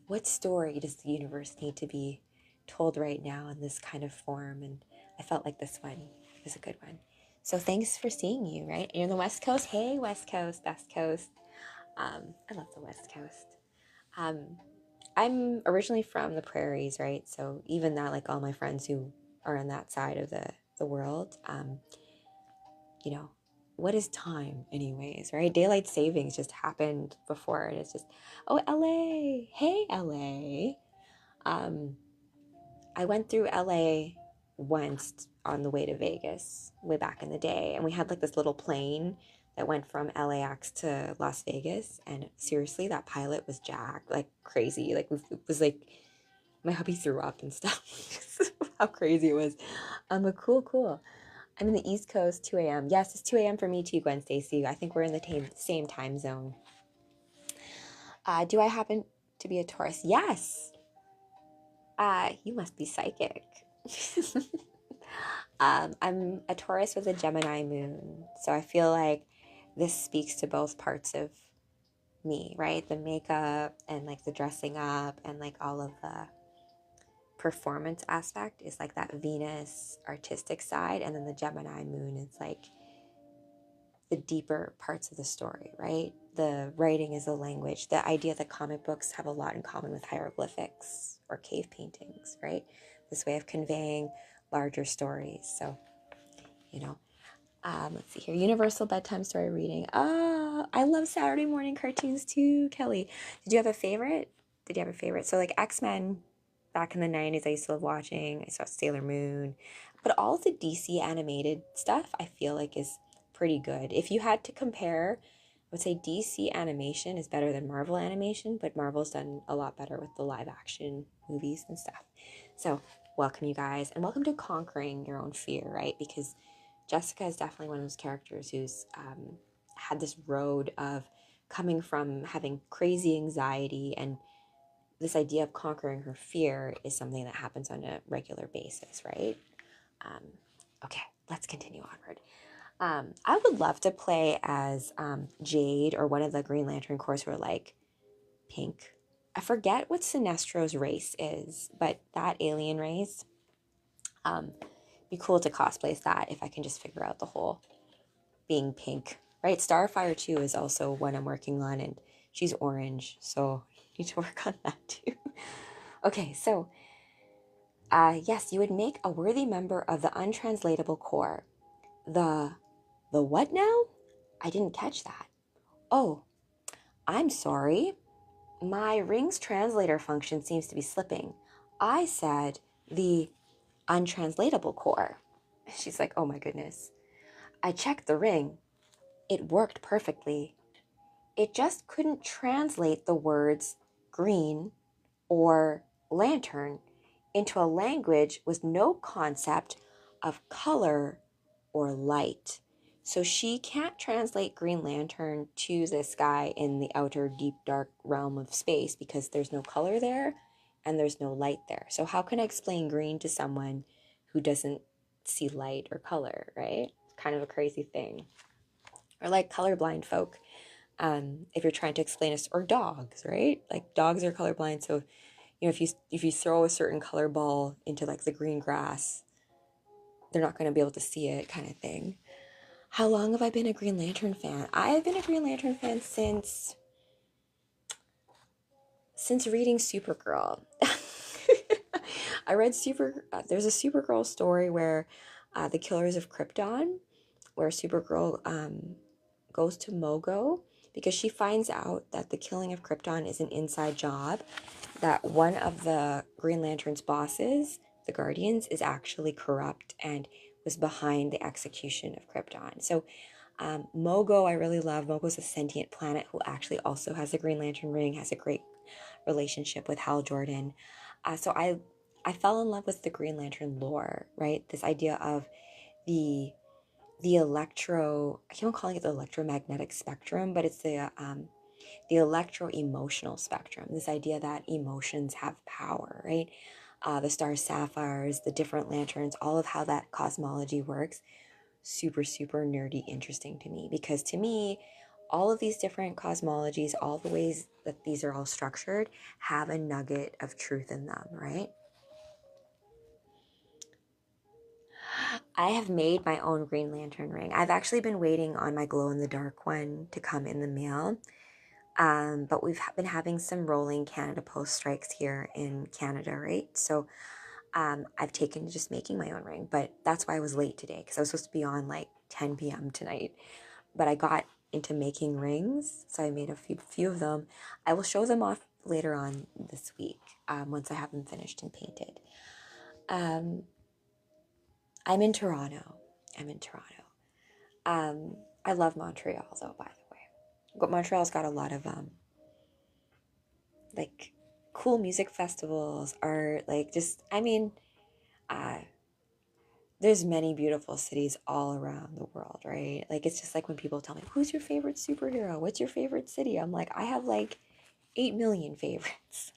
what story does the universe need to be told right now in this kind of form? And I felt like this one was a good one. So thanks for seeing you, right? You're in the West Coast. Hey, West Coast, Best Coast. I love the West Coast. I'm originally from the prairies, right? So even that, like all my friends who are on that side of the world, what is time anyways, right? Daylight savings just happened before, and it's just, oh, LA. Hey, LA. I went through LA once on the way to Vegas way back in the day, and we had like this little plane that went from LAX to Las Vegas, and seriously, that pilot was jacked like crazy. Like, it was like my hubby threw up and stuff. How crazy it was. But cool. I'm in the East Coast, 2 a.m. Yes, it's 2 a.m. for me too, Gwen Stacy. I think we're in the same time zone. Do I happen to be a Taurus? Yes. You must be psychic. I'm a Taurus with a Gemini moon, so I feel like this speaks to both parts of me, right? The makeup and like the dressing up and like all of the performance aspect is like that Venus artistic side, and then the Gemini moon is like the deeper parts of the story, right? the writing is a language. The idea that comic books have a lot in common with hieroglyphics or cave paintings, right? This way of conveying larger stories. So, you know, let's see here. Universal bedtime story reading. Ah, I love Saturday morning cartoons too, Kelly. Did you have a favorite? Did you have a favorite? So like X-Men back in the 90s, I used to love watching. I saw Sailor Moon. But all of the DC animated stuff I feel like is pretty good. If you had to compare, I would say DC animation is better than Marvel animation, but Marvel's done a lot better with the live action movies and stuff. So welcome you guys, and welcome to conquering your own fear, right? Because Jessica is definitely one of those characters who's had this road of coming from having crazy anxiety, and this idea of conquering her fear is something that happens on a regular basis, right? Okay, let's continue onward. I would love to play as Jade or one of the Green Lantern Corps who are like pink. I forget what Sinestro's race is, but that alien race, be cool to cosplay as that if I can just figure out the whole being pink, right? Starfire 2 is also one I'm working on, and she's orange, so I need to work on that too. Okay, so yes, you would make a worthy member of the untranslatable corps. The what now? I didn't catch that. Oh, I'm sorry. My ring's translator function seems to be slipping. I said the untranslatable corps. She's like, oh my goodness. I checked the ring. It worked perfectly. It just couldn't translate the words green or lantern into a language with no concept of color or light. So she can't translate Green Lantern to this guy in the outer deep dark realm of space because there's no color there and there's no light there. So how can I explain green to someone who doesn't see light or color, right? It's kind of a crazy thing. Or like colorblind folk. If you're trying to explain us, or dogs, right? Like dogs are colorblind, so you know if you throw a certain color ball into like the green grass, they're not going to be able to see it, kind of thing. How long have I been a Green Lantern fan? I have been a Green Lantern fan since reading Supergirl. I read there's a Supergirl story where the Killers of Krypton, where Supergirl goes to Mogo because she finds out that the killing of Krypton is an inside job, that one of the Green Lantern's bosses, the Guardians, is actually corrupt and was behind the execution of Krypton. So Mogo, I really love. Mogo's a sentient planet who actually also has a Green Lantern ring, has a great relationship with Hal Jordan. So I fell in love with the Green Lantern lore, right? This idea of the I keep on calling it the electromagnetic spectrum, but it's the electro-emotional spectrum. This idea that emotions have power, right? The star sapphires, the different lanterns, all of how that cosmology works. Super, super nerdy, interesting to me, because to me, all of these different cosmologies, all the ways that these are all structured, have a nugget of truth in them, right? I have made my own Green Lantern ring. I've actually been waiting on my glow-in-the-dark one to come in the mail. But we've been having some rolling Canada Post strikes here in Canada, right? So I've taken to just making my own ring. But that's why I was late today, because I was supposed to be on like 10 p.m. tonight. But I got into making rings, so I made a few of them. I will show them off later on this week once I have them finished and painted. I'm in Toronto. I love Montreal, though, by the way. But Montreal's got a lot of like cool music festivals, art, like just there's many beautiful cities all around the world, right? Like it's just like when people tell me, who's your favorite superhero? What's your favorite city? I'm like, I have like 8 million favorites.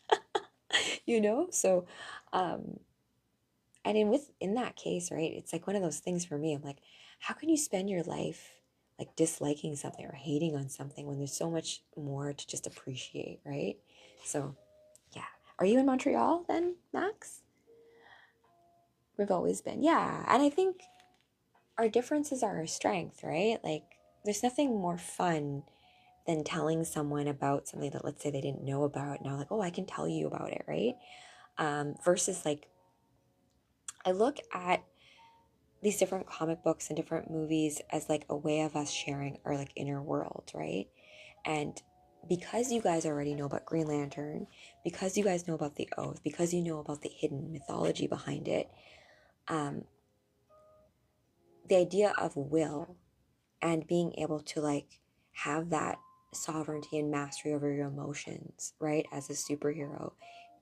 you know? So and in that case, right, it's like one of those things for me. I'm like, how can you spend your life like disliking something or hating on something when there's so much more to just appreciate, right? So yeah. Are you in Montreal then, Max? We've always been. Yeah. And I think our differences are our strength, right? Like there's nothing more fun than telling someone about something that, let's say, they didn't know about. Now, like, oh, I can tell you about it, right? Versus like, I look at these different comic books and different movies as like a way of us sharing our like inner world, right? And because you guys already know about Green Lantern, because you guys know about the Oath, because you know about the hidden mythology behind it, the idea of will and being able to like have that sovereignty and mastery over your emotions, right, as a superhero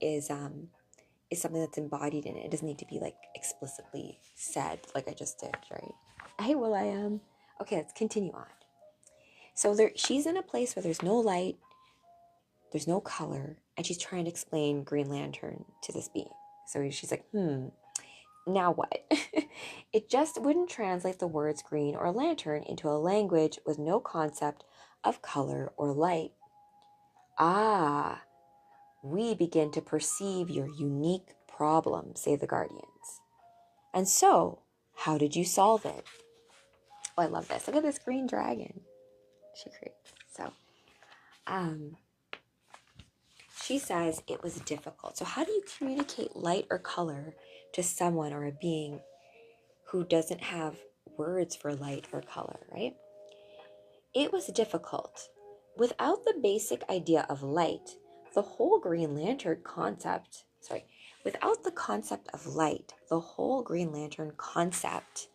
is something that's embodied in it. It doesn't need to be like explicitly said like I just did, right? Hey, Will I am. Okay, let's continue on. So she's in a place where there's no light, there's no color, and she's trying to explain Green Lantern to this being. So she's like, now what? It just wouldn't translate the words green or lantern into a language with no concept of color or light. Ah, we begin to perceive your unique problem, say the Guardians. And so, how did you solve it? Oh, I love this. Look at this green dragon she creates. So, she says it was difficult. So how do you communicate light or color to someone or a being who doesn't have words for light or color, right? It was difficult. Without the basic idea of light, the whole Green Lantern concept, without the concept of light, the whole Green Lantern concept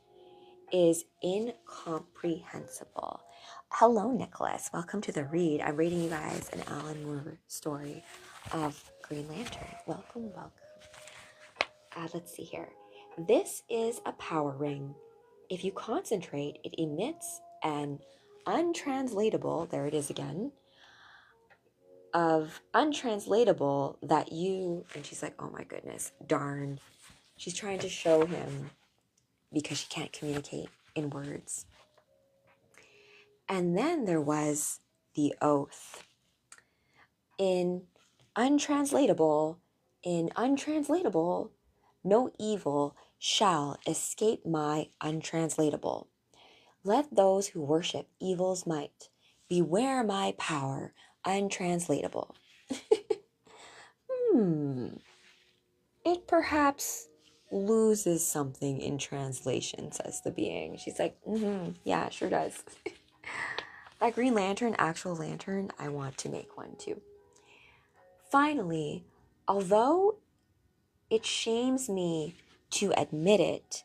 is incomprehensible. Hello, Nicholas. Welcome to the read. I'm reading you guys an Alan Moore story of Green Lantern. Welcome, welcome. Let's see here. This is a power ring. If you concentrate, it emits an untranslatable, there it is again, of untranslatable that you, and she's like, oh my goodness, darn. She's trying to show him because she can't communicate in words. And then there was the oath. In untranslatable, no evil shall escape my untranslatable. Let those who worship evil's might beware my power untranslatable. It perhaps loses something in translation, says the being. She's like, yeah, it sure does. That Green Lantern, actual lantern, I want to make one too. Finally, although it shames me to admit it,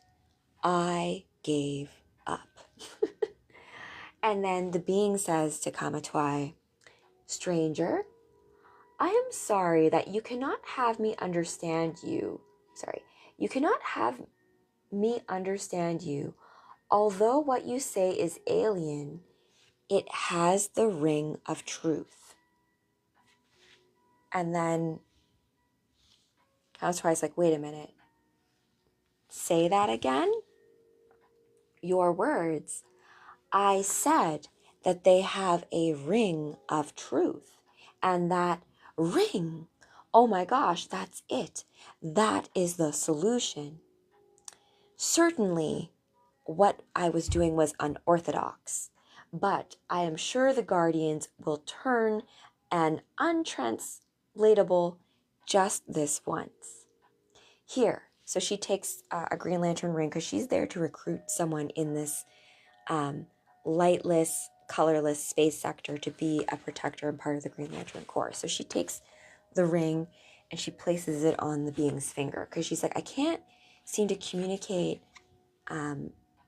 I gave up. And then the being says to Kamatwai, stranger, I am sorry that you cannot have me understand you. You cannot have me understand you. Although what you say is alien, it has the ring of truth. And then Kamatwai's like, wait a minute. Say that again? Your words. I said that they have a ring of truth. And that ring, oh my gosh, that's it. That is the solution. Certainly, what I was doing was unorthodox, but I am sure the Guardians will turn an untranslatable just this once. Here, so she takes a Green Lantern ring because she's there to recruit someone in this lightless, colorless space sector to be a protector and part of the Green Lantern Corps. So she takes the ring and she places it on the being's finger because she's like, I can't seem to communicate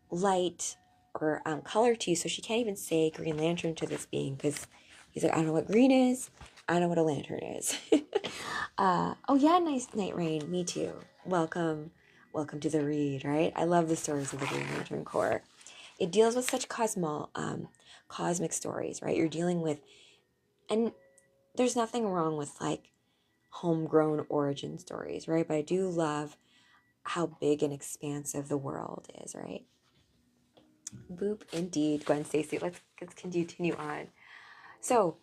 light or color to you. So she can't even say Green Lantern to this being because he's like, I don't know what green is. I don't know what a lantern is. Oh yeah, nice Night Rain. Me too. Welcome to the read, right? I love the stories of the Green Lantern Corps. It deals with such cosmic stories, right? You're dealing with, and there's nothing wrong with like homegrown origin stories, right? But I do love how big and expansive the world is, right? Boop, indeed, Gwen Stacy. Let's continue on. So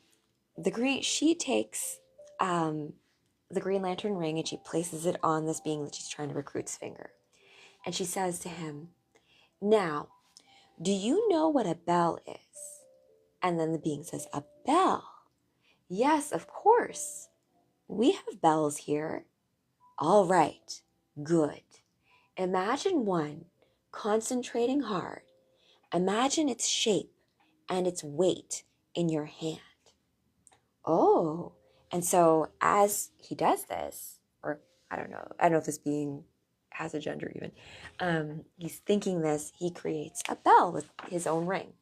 she takes the Green Lantern ring and she places it on this being that she's trying to recruit's finger. And she says to him, now, do you know what a bell is? And then the being says, a bell. Yes, of course. We have bells here. All right, good. Imagine one concentrating hard. Imagine its shape and its weight in your hand. Oh, and so as he does this, or I don't know if this being has a gender even, he's thinking this, he creates a bell with his own ring.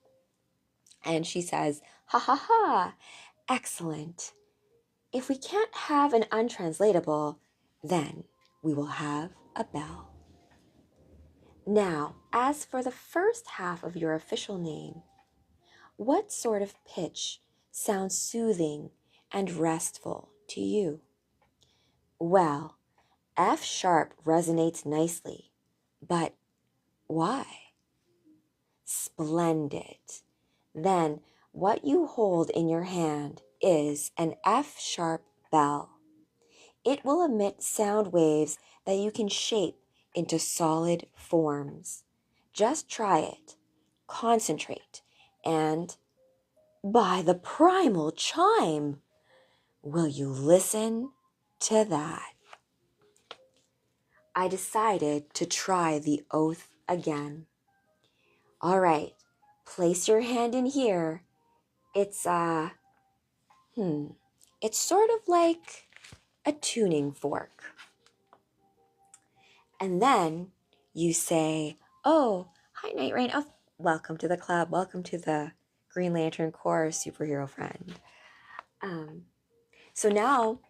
And she says, ha ha ha, excellent. If we can't have an untranslatable, then we will have a bell. Now, as for the first half of your official name, what sort of pitch sounds soothing and restful to you? Well, F sharp resonates nicely, but why? Splendid. Then what you hold in your hand is an F sharp bell. It will emit sound waves that you can shape into solid forms. Just try it, concentrate, and by the primal chime, will you listen to that? I decided to try the oath again. All right, place your hand in here. It's sort of like a tuning fork. And then you say, oh, hi, Night Rain. Oh, welcome to the club. Welcome to the Green Lantern Corps superhero friend. So now,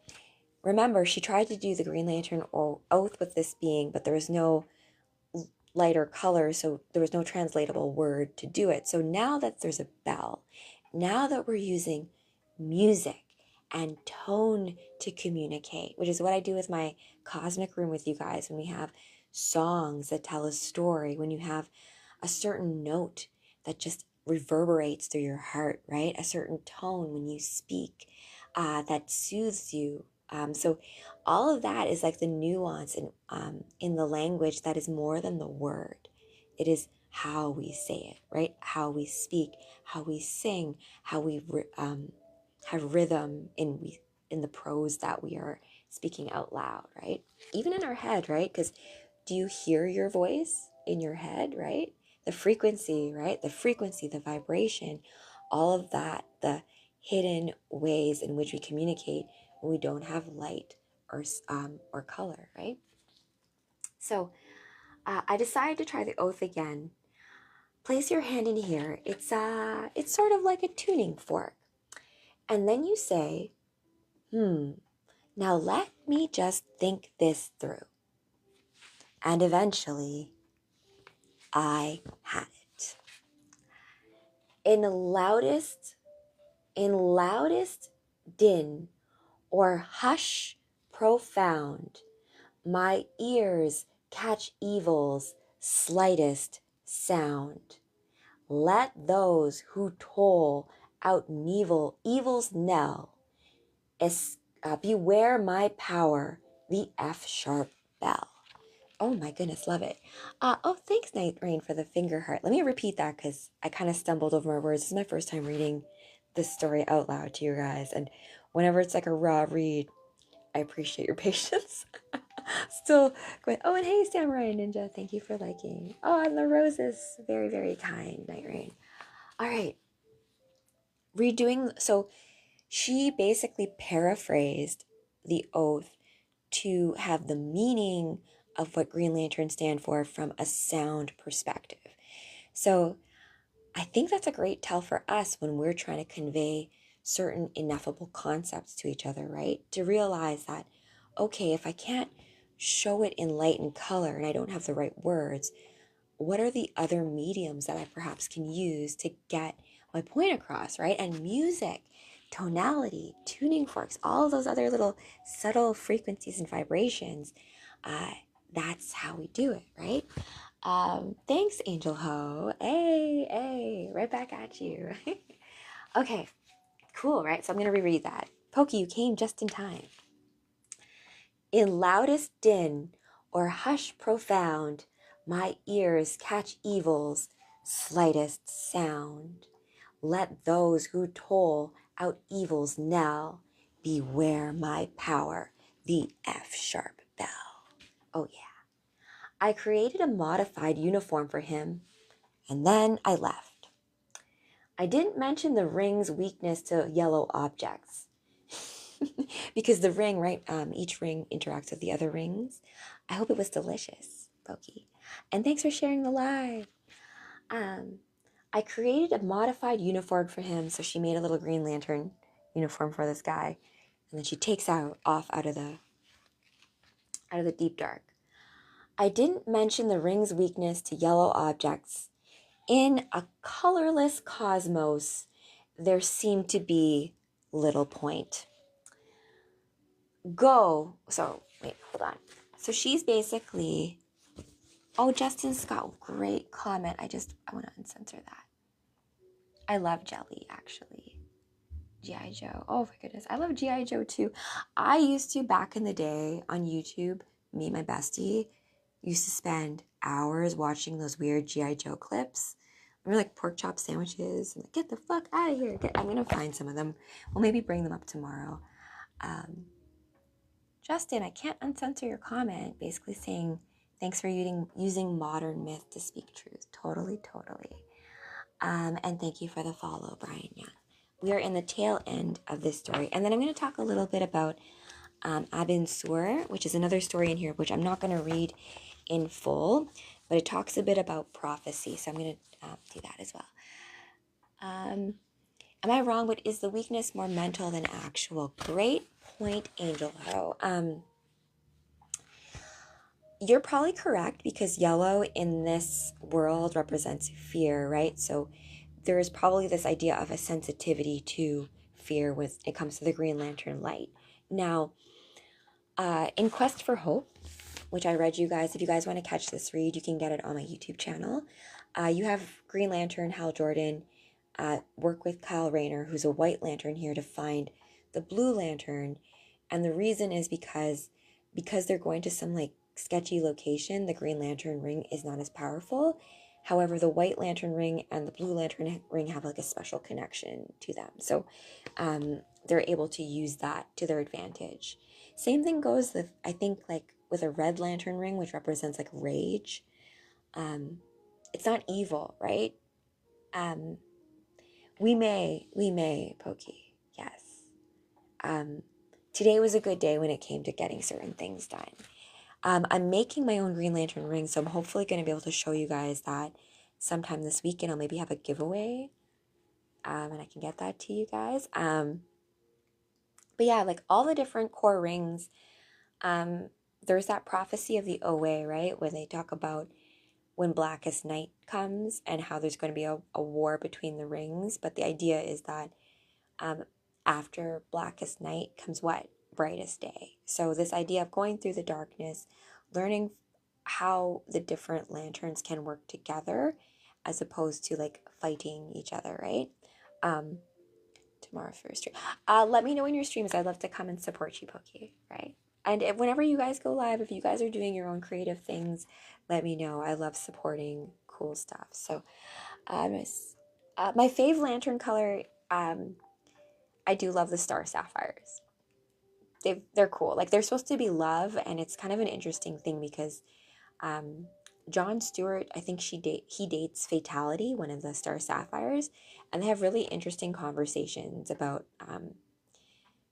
remember, she tried to do the Green Lantern oath with this being, but there was no lighter color, so there was no translatable word to do it. So now that there's a bell, now that we're using music and tone to communicate, which is what I do with my cosmic room with you guys, when we have songs that tell a story, when you have a certain note that just reverberates through your heart, right? A certain tone when you speak that soothes you. So all of that is like the nuance in the language that is more than the word. It is how we say it, right? How we speak, how we sing, how we have rhythm in the prose that we are speaking out loud, right? Even in our head, right? Because do you hear your voice in your head, right? The frequency, right? The frequency, the vibration, all of that, the hidden ways in which we communicate when we don't have light or color, right? So I decided to try the oath again. Place your hand in here. It's sort of like a tuning fork. And then you say, now let me just think this through. And eventually, I had it. In loudest din or hush profound, my ears catch evil's slightest sound. Let those who toll out evil's knell, beware my power, the F sharp bell. Oh my goodness, love it. Thanks, Night Rain, for the finger heart. Let me repeat that because I kind of stumbled over my words. This is my first time reading this story out loud to you guys. And whenever it's like a raw read, I appreciate your patience. Still going, oh, and hey, Samurai Ninja, thank you for liking. Oh, and the roses, very, very kind, Night Rain. All right. Redoing, so she basically paraphrased the oath to have the meaning of what Green Lanterns stand for from a sound perspective. So I think that's a great tell for us when we're trying to convey certain ineffable concepts to each other, right? To realize that, okay, if I can't show it in light and color and I don't have the right words, what are the other mediums that I perhaps can use to get my point across, right? And music, tonality, tuning forks, all of those other little subtle frequencies and vibrations, that's how we do it, right? Thanks, Angel Ho. Hey, right back at you. Okay, cool, right? So I'm going to reread that. Pokey, you came just in time. In loudest din or hush profound, my ears catch evil's slightest sound. Let those who toll out evil's knell beware my power, the F-sharp bell. Oh yeah. I created a modified uniform for him, and then I left. I didn't mention the ring's weakness to yellow objects. Because the ring, right? Each ring interacts with the other rings. I hope it was delicious, Pokey. And thanks for sharing the live. I created a modified uniform for him, so she made a little Green Lantern uniform for this guy, and then she takes off out of the deep dark. I didn't mention the ring's weakness to yellow objects. In a colorless cosmos, there seemed to be little point. Go. So, wait, hold on. So she's basically, oh, Justin Scott, great comment. I want to uncensor that. I love Jelly, actually. G.I. Joe. Oh my goodness. I love G.I. Joe too. I used to, back in the day on YouTube, me and my bestie used to spend hours watching those weird G.I. Joe clips. Remember, like, pork chop sandwiches? And like, get the fuck out of here. I'm going to find some of them. We'll maybe bring them up tomorrow. Justin, I can't uncensor your comment, basically saying thanks for using modern myth to speak truth. Totally. And thank you for the follow, Brian. Yeah. We are in the tail end of this story. And then I'm going to talk a little bit about Abin Sur, which is another story in here, which I'm not going to read in full, but it talks a bit about prophecy. So I'm going to do that as well. Am I wrong? But is the weakness more mental than actual? Great point, Angel Ho. You're probably correct, because yellow in this world represents fear, right? So there is probably this idea of a sensitivity to fear when it comes to the Green Lantern light. Now, in Quest for Hope, which I read you guys, if you guys want to catch this read, you can get it on my YouTube channel. You have Green Lantern, Hal Jordan, work with Kyle Rayner, who's a White Lantern, here to find the Blue Lantern. And the reason is because they're going to some like sketchy location, the Green Lantern ring is not as powerful. However, the White Lantern ring and the Blue Lantern ring have like a special connection to them. So they're able to use that to their advantage. Same thing goes with, I think, like with a Red Lantern ring, which represents like rage. It's not evil, right? We may, Pokey, yes. Today was a good day when it came to getting certain things done. I'm making my own Green Lantern ring, so I'm hopefully going to be able to show you guys that sometime this weekend. I'll maybe have a giveaway, and I can get that to you guys. But yeah, like all the different core rings, there's that prophecy of the OA, right? Where they talk about when Blackest Night comes and how there's going to be a war between the rings. But the idea is that after Blackest Night comes what? Brightest day. So this idea of going through the darkness, learning how the different lanterns can work together as opposed to like fighting each other, right? Tomorrow for a stream. Let me know in your streams. I'd love to come and support you, Pokey, right? And whenever you guys go live, if you guys are doing your own creative things, let me know. I love supporting cool stuff. So my fave lantern color, I do love the Star Sapphires. They're cool. Like, they're supposed to be love, and it's kind of an interesting thing because Jon Stewart, I think he dates Fatality, one of the Star Sapphires, and they have really interesting conversations about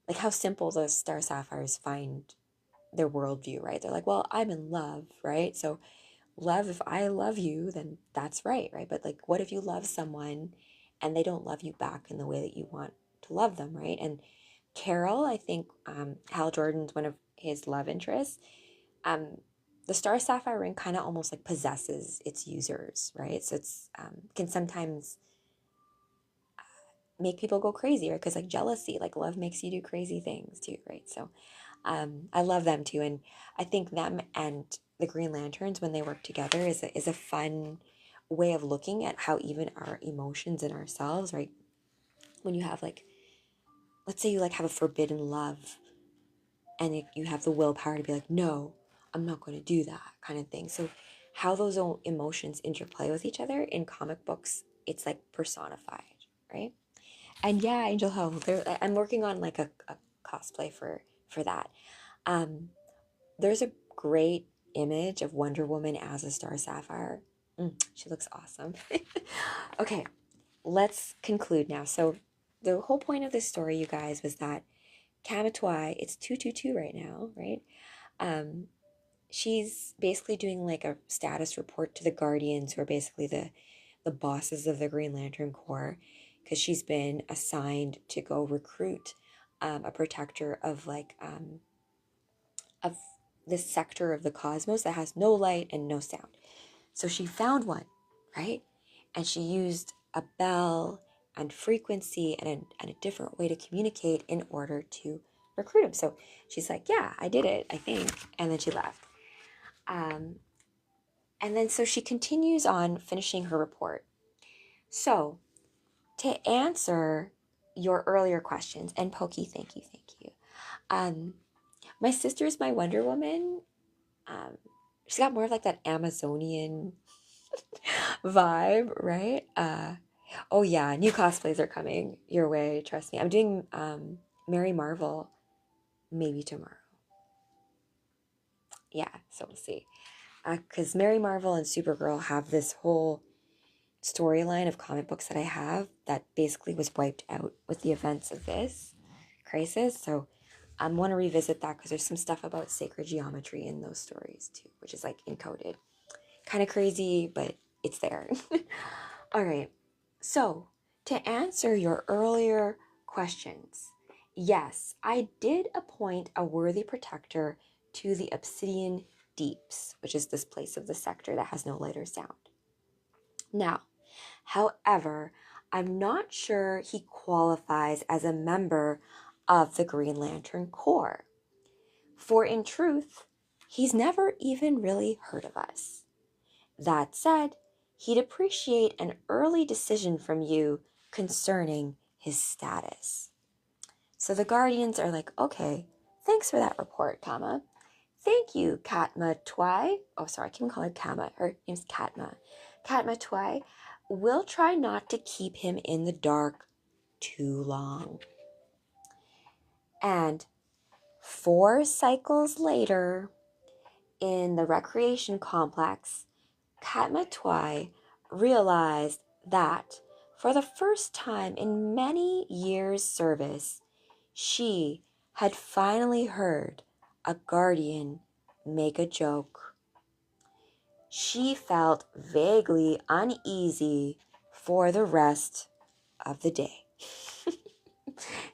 like how simple those Star Sapphires find their worldview, right? They're like, well, I'm in love, right? So love, if I love you, then that's right? But like, what if you love someone and they don't love you back in the way that you want to love them, right? And Carol, I think Hal Jordan's one of his love interests. The Star Sapphire ring kind of almost like possesses its users, right? So it's can sometimes make people go crazy, right? Because like jealousy, like love makes you do crazy things too, right? So I love them too, and I think them and the Green Lanterns, when they work together, is a fun way of looking at how even our emotions in ourselves, right? When you have like, let's say you like have a forbidden love, and you have the willpower to be like, no, I'm not going to do that kind of thing. So how those emotions interplay with each other in comic books, it's like personified, right? And yeah, Angel Ho, I'm working on like a cosplay for that. There's a great image of Wonder Woman as a star sapphire. She looks awesome. Okay, let's conclude now. So the whole point of this story, you guys, was that Kamatwai, it's 222 right now, right? Um, she's basically doing like a status report to the Guardians, who are basically the bosses of the Green Lantern Corps, because she's been assigned to go recruit a protector of of this sector of the cosmos that has no light and no sound. So she found one, right? And she used a bell and frequency and a different way to communicate in order to recruit him. So she's like, yeah, I did it, I think. And then she left. Um, and then so she continues on finishing her report. So to answer your earlier questions, and Pokey, thank you. Um, my sister's my Wonder Woman. She's got more of like that Amazonian vibe, right? Oh yeah, new cosplays are coming your way, trust me. I'm doing Mary Marvel maybe tomorrow. Yeah, so we'll see. Because Mary Marvel and Supergirl have this whole storyline of comic books that I have that basically was wiped out with the events of this crisis. So I want to revisit that because there's some stuff about sacred geometry in those stories too, which is like encoded. Kind of crazy, but it's there. All right. So to answer your earlier questions, yes, I did appoint a worthy protector to the Obsidian Deeps, which is this place of the sector that has no light or sound. Now, however, I'm not sure he qualifies as a member of the Green Lantern Corps. For in truth, he's never even really heard of us. That said, he'd appreciate an early decision from you concerning his status. So the Guardians are like, okay, thanks for that report, Kama. Thank you, Katma Twai. Oh, sorry, I can call her Kama. Her name's Katma. Katma Twai. We'll try not to keep him in the dark too long. And 4 cycles later, in the recreation complex, Katma Twai realized that for the first time in many years' service, she had finally heard a guardian make a joke. She felt vaguely uneasy for the rest of the day.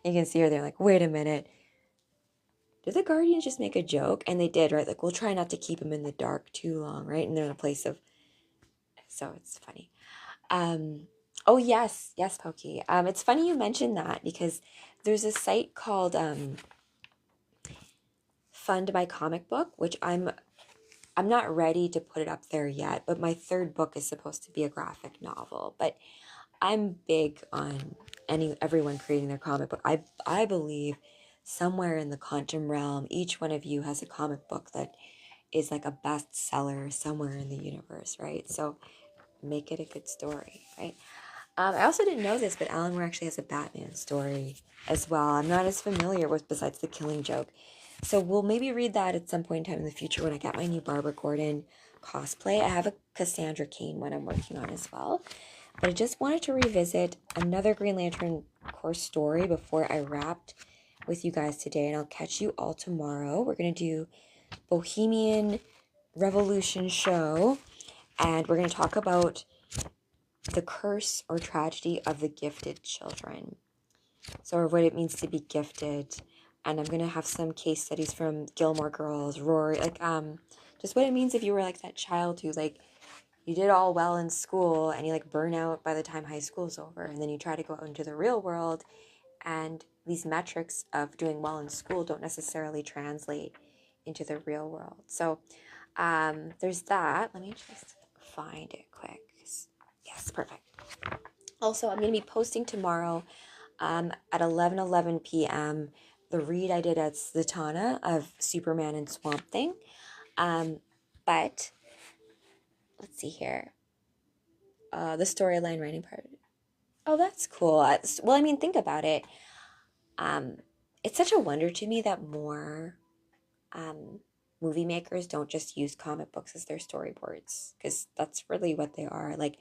You can see her there like, wait a minute. Did the Guardians just make a joke? And they did, right? Like, we'll try not to keep him in the dark too long, right? And they're in a place of... So it's funny. Oh, yes, Pokey. It's funny you mentioned that because there's a site called Fund My Comic Book, which I'm not ready to put it up there yet, but my 3rd book is supposed to be a graphic novel. But I'm big on everyone creating their comic book. I believe somewhere in the quantum realm, each one of you has a comic book that is like a bestseller somewhere in the universe, right? So make it a good story, right? I also didn't know this, but Alan Moore actually has a Batman story as well. I'm not as familiar with besides the Killing Joke. So we'll maybe read that at some point in time in the future when I get my new Barbara Gordon cosplay. I have a Cassandra Cain one I'm working on as well. But I just wanted to revisit another Green Lantern Corps story before I wrapped with you guys today. And I'll catch you all tomorrow. We're going to do Bohemian Revolution show. And we're going to talk about the curse or tragedy of the gifted children. So, or what it means to be gifted. And I'm going to have some case studies from Gilmore Girls, Rory, like, just what it means if you were like that child who, like, you did all well in school and you, like, burn out by the time high school's over. And then you try to go out into the real world. And these metrics of doing well in school don't necessarily translate into the real world. So, there's that. Let me just find it quick. Yes, perfect. Also, I'm going to be posting tomorrow at 11:11 p.m. the read I did at Zatanna of Superman and Swamp Thing. But let's see here. The storyline writing part. Oh, that's cool. Well, I mean, think about it. Um, it's such a wonder to me that more um, movie makers don't just use comic books as their storyboards, because that's really what they are. Like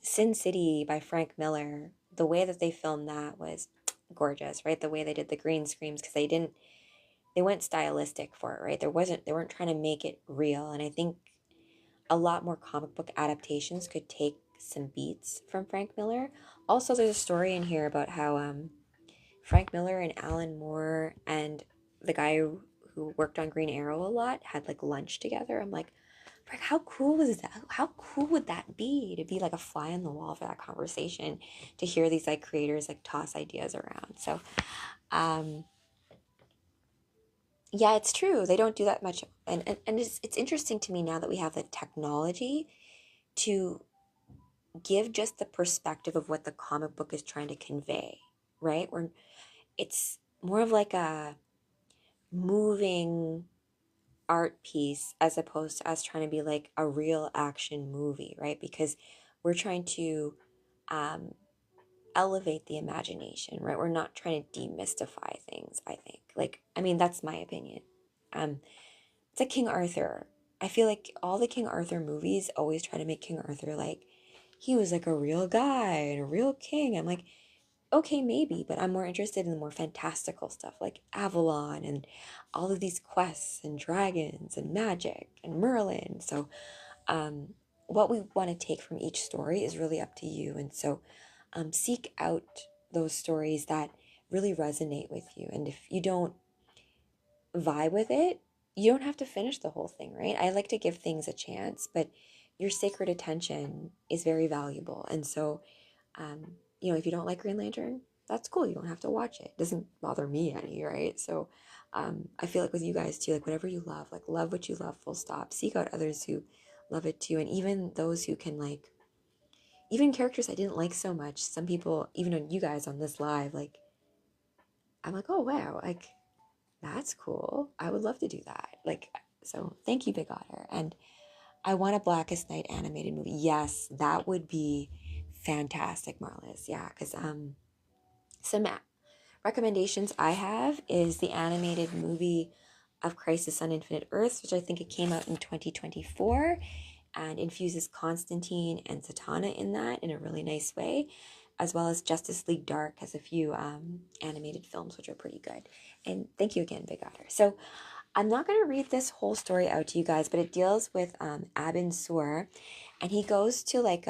Sin City by Frank Miller, the way that they filmed that was gorgeous, right? The way they did the green screens, because they went stylistic for it, right? They weren't trying to make it real. And I think a lot more comic book adaptations could take some beats from Frank Miller. Also, there's a story in here about how Frank Miller and Alan Moore and the guy who worked on Green Arrow a lot had like lunch together. I'm like, Frank, how cool is that? How cool would that be to be like a fly on the wall for that conversation, to hear these like creators like toss ideas around. So, um, yeah, it's true. They don't do that much, and it's interesting to me now that we have the technology to give just the perspective of what the comic book is trying to convey, right? Where it's more of like a moving art piece as opposed to us trying to be like a real action movie, right? Because we're trying to um, elevate the imagination, right? We're not trying to demystify things, I think. Like, I mean, that's my opinion. Um, it's like King Arthur. I feel like all the King Arthur movies always try to make King Arthur like he was like a real guy and a real king. I'm like, okay, maybe, but I'm more interested in the more fantastical stuff like Avalon and all of these quests and dragons and magic and Merlin. So, um, what we want to take from each story is really up to you. And so, seek out those stories that really resonate with you. And if you don't vibe with it, you don't have to finish the whole thing, right? I like to give things a chance, but your sacred attention is very valuable. And so, if you don't like Green Lantern, that's cool. You don't have to watch it. It doesn't bother me any, right? So, I feel like with you guys too, like whatever you love, like love what you love, full stop. Seek out others who love it too. And even those who can like, even characters I didn't like so much, some people, even on you guys on this live, like, I'm like, oh wow, like that's cool. I would love to do that. Like, so thank you, Big Otter. And I want a Blackest Night animated movie. Yes, that would be fantastic, Marlis. Yeah, because some recommendations I have is the animated movie of Crisis on Infinite Earths, which I think it came out in 2024 and infuses Constantine and Zatanna in that in a really nice way, as well as Justice League Dark has a few animated films which are pretty good. And thank you again, Big Otter. So I'm not going to read this whole story out to you guys, but it deals with Abin Sur, and he goes to like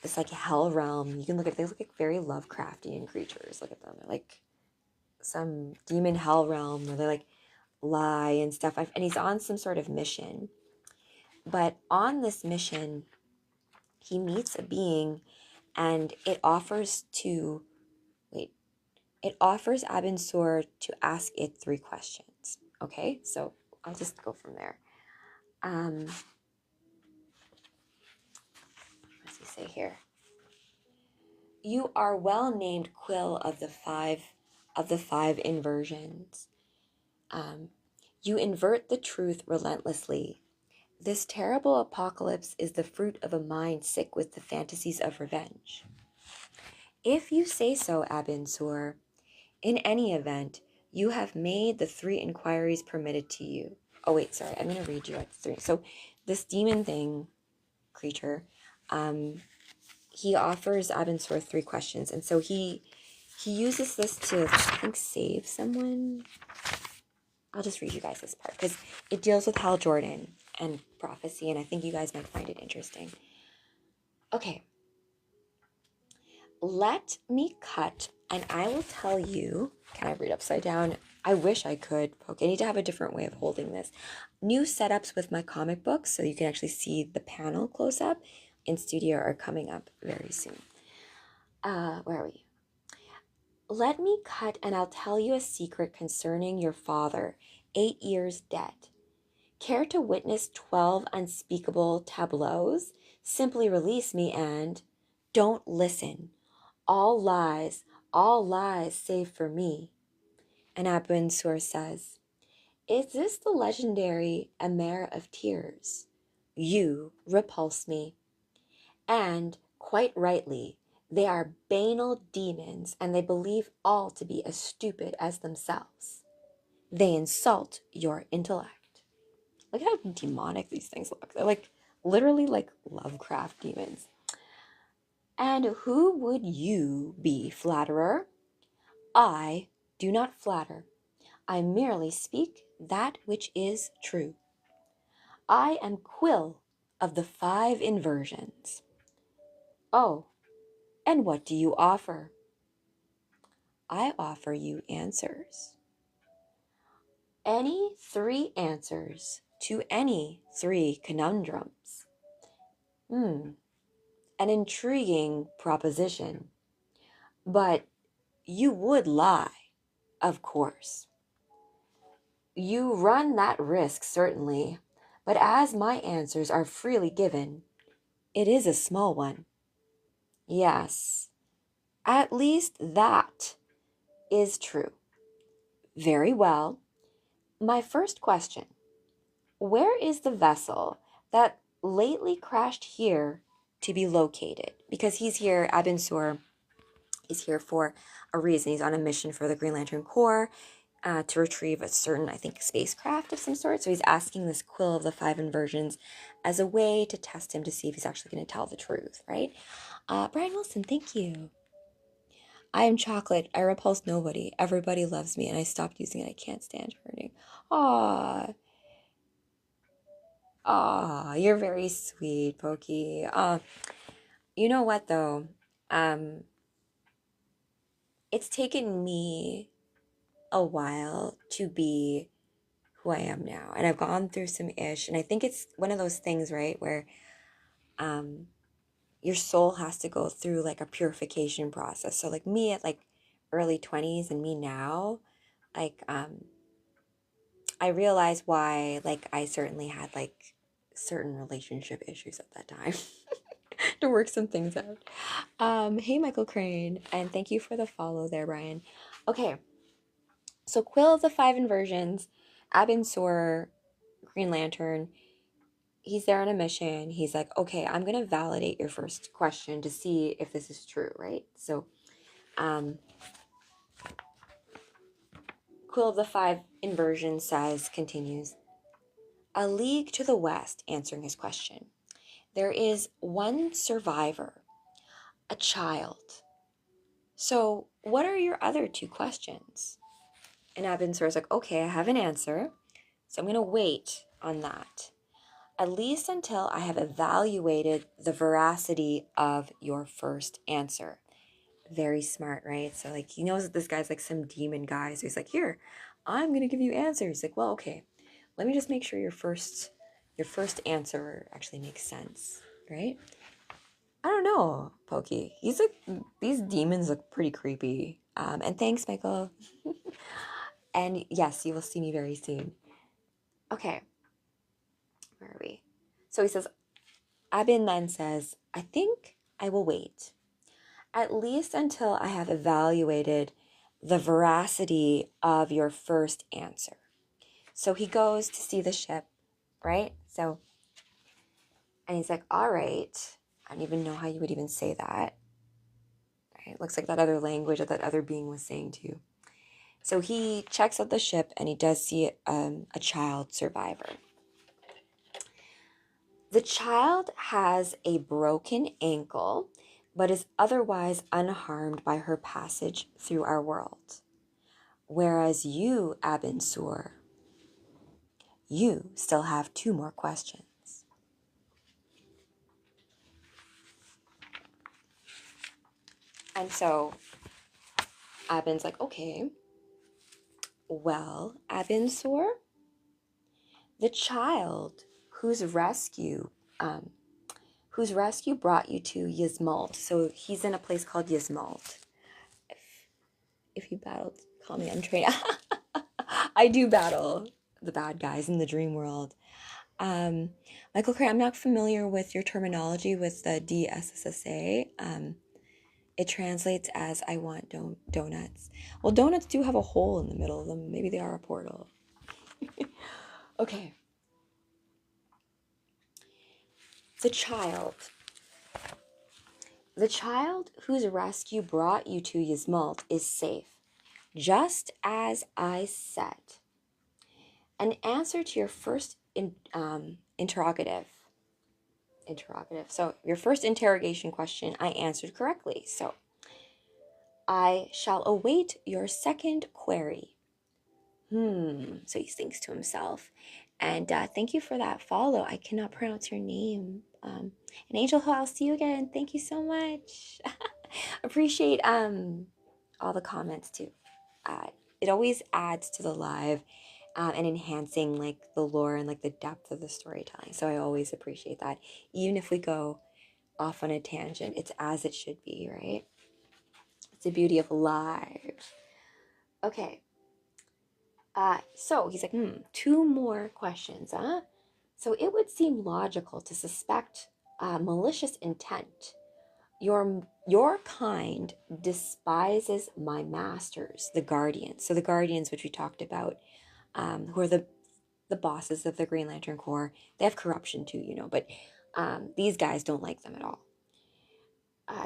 this like hell realm. You can look at, they look like very Lovecraftian creatures. Look at them, they're like some demon hell realm where they like lie and stuff. And he's on some sort of mission, but on this mission he meets a being, and wait it offers Abin Sur to ask it 3 questions. Okay, so I'll just go from there. What does he say here? You are well named Quill of the five inversions. Um, you invert the truth relentlessly. This terrible apocalypse is the fruit of a mind sick with the fantasies of revenge. If you say so, Abin Sur, in any event, you have made the 3 inquiries permitted to you. Oh wait, sorry, I'm gonna read you at 3. So this demon thing creature, he offers Abin Sur 3 questions, and so he uses this to, I think, save someone. I'll just read you guys this part because it deals with Hal Jordan and prophecy, and I think you guys might find it interesting. Okay. Let me cut, and I will tell you. Can I read upside down? I wish I could. Okay, I need to have a different way of holding this. New setups with my comic books, so you can actually see the panel close up in studio, are coming up very soon. Where are we? Let me cut, and I'll tell you a secret concerning your father, 8 years dead. Care to witness 12 unspeakable tableaus? Simply release me and don't listen. All lies save for me. And Abin Sur says, is this the legendary Amer of Tears? You repulse me. And Quite rightly, they are banal demons, and they believe all to be as stupid as themselves. They insult your intellect. Look how demonic these things look. They're like literally like Lovecraft demons. And who would you be, flatterer? I do not flatter. I merely speak that which is true. I am Quill of the 5 inversions. Oh, and what do you offer? I offer you answers. Any 3 answers to any 3 conundrums. An intriguing proposition. But you would lie, of course. You run that risk, certainly, but as my answers are freely given, it is a small one. Yes, at least that is true. Very well. My first question. Where is the vessel that lately crashed here to be located? Because he's here, Abinsur is here for a reason. He's on a mission for the Green Lantern Corps to retrieve a certain, I think, spacecraft of some sort. So he's asking this Quill of the 5 inversions as a way to test him to see if he's actually going to tell the truth, right? Brian Wilson, thank you. I am chocolate. I repulse nobody. Everybody loves me, and I stopped using it. I can't stand hurting. Aww. Aw, you're very sweet, Pokey. You know what though? It's taken me a while to be who I am now, and I've gone through some ish, and I think it's one of those things, right, where your soul has to go through like a purification process. So like me at like early 20s and me now, like I realize why like I certainly had like certain relationship issues at that time. To work some things out. Hey, Michael Crane, and thank you for the follow there, Brian. Okay, so Quill of the 5 inversions, Abinsur, Green Lantern, he's there on a mission. He's like, okay, I'm going to validate your first question to see if this is true, right? So, Quill of the 5 inversions continues, a league to the west, answering his question. There is one survivor, a child. So, what are your other 2 questions? And Abinsur's like, okay, I have an answer. So I'm going to wait on that, at least until I have evaluated the veracity of your first answer. Very smart, right? So like he knows that this guy's like some demon guy. So he's like, here, I'm going to give you answers. He's like, well, okay, let me just make sure your first answer actually makes sense, right? I don't know, Pokey. He's like, these demons look pretty creepy. And thanks, Michael. And yes, you will see me very soon. Okay. Where are we? So he says, Abin then says, I think I will wait, at least until I have evaluated the veracity of your first answer. So he goes to see the ship, right? So, and he's like, all right. I don't even know how you would even say that. Right? It looks like that other language that that other being was saying to you. So he checks out the ship and he does see a child survivor. The child has a broken ankle, but is otherwise unharmed by her passage through our world. Whereas you, Abinsur, you still have 2 more questions. And so Abin's like, okay, well, Abinsur, the child whose rescue brought you to Yzmalt. So he's in a place called Yzmalt. If you battled, call me untrained. I do battle the bad guys in the dream world. Michael Cray, I'm not familiar with your terminology with the DSSSA. It translates as I want donuts. Well, donuts do have a hole in the middle of them. Maybe they are a portal. Okay. The child The child whose rescue brought you to Yzmalt is safe, just as I said. An answer to your first interrogative. So your first interrogation question, I answered correctly. So I shall await your second query. So he thinks to himself. And thank you for that follow. I cannot pronounce your name. And Angel, I'll see you again. Thank you so much. Appreciate all the comments too. It always adds to the live and enhancing like the lore and like the depth of the storytelling. So I always appreciate that. Even if we go off on a tangent, it's as it should be, right? It's the beauty of live. Okay. So he's like, two more questions, huh? So it would seem logical to suspect malicious intent. Your kind despises my masters, the guardians. So the guardians, which we talked about, who are the bosses of the Green Lantern Corps, they have corruption too, but these guys don't like them at all.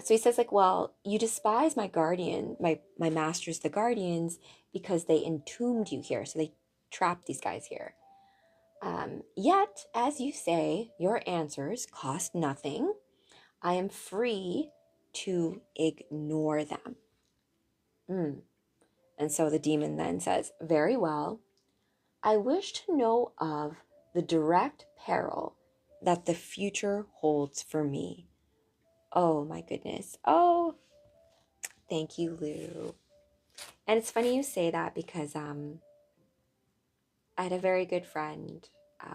So he says, like, well, you despise my guardian, my masters, the guardians, because they entombed you here. So they trapped these guys here. Yet, as you say, your answers cost nothing. I am free to ignore them. And so the demon then says, very well. I wish to know of the direct peril that the future holds for me. Oh my goodness. Oh, thank you, Lou. And it's funny you say that because I had a very good friend,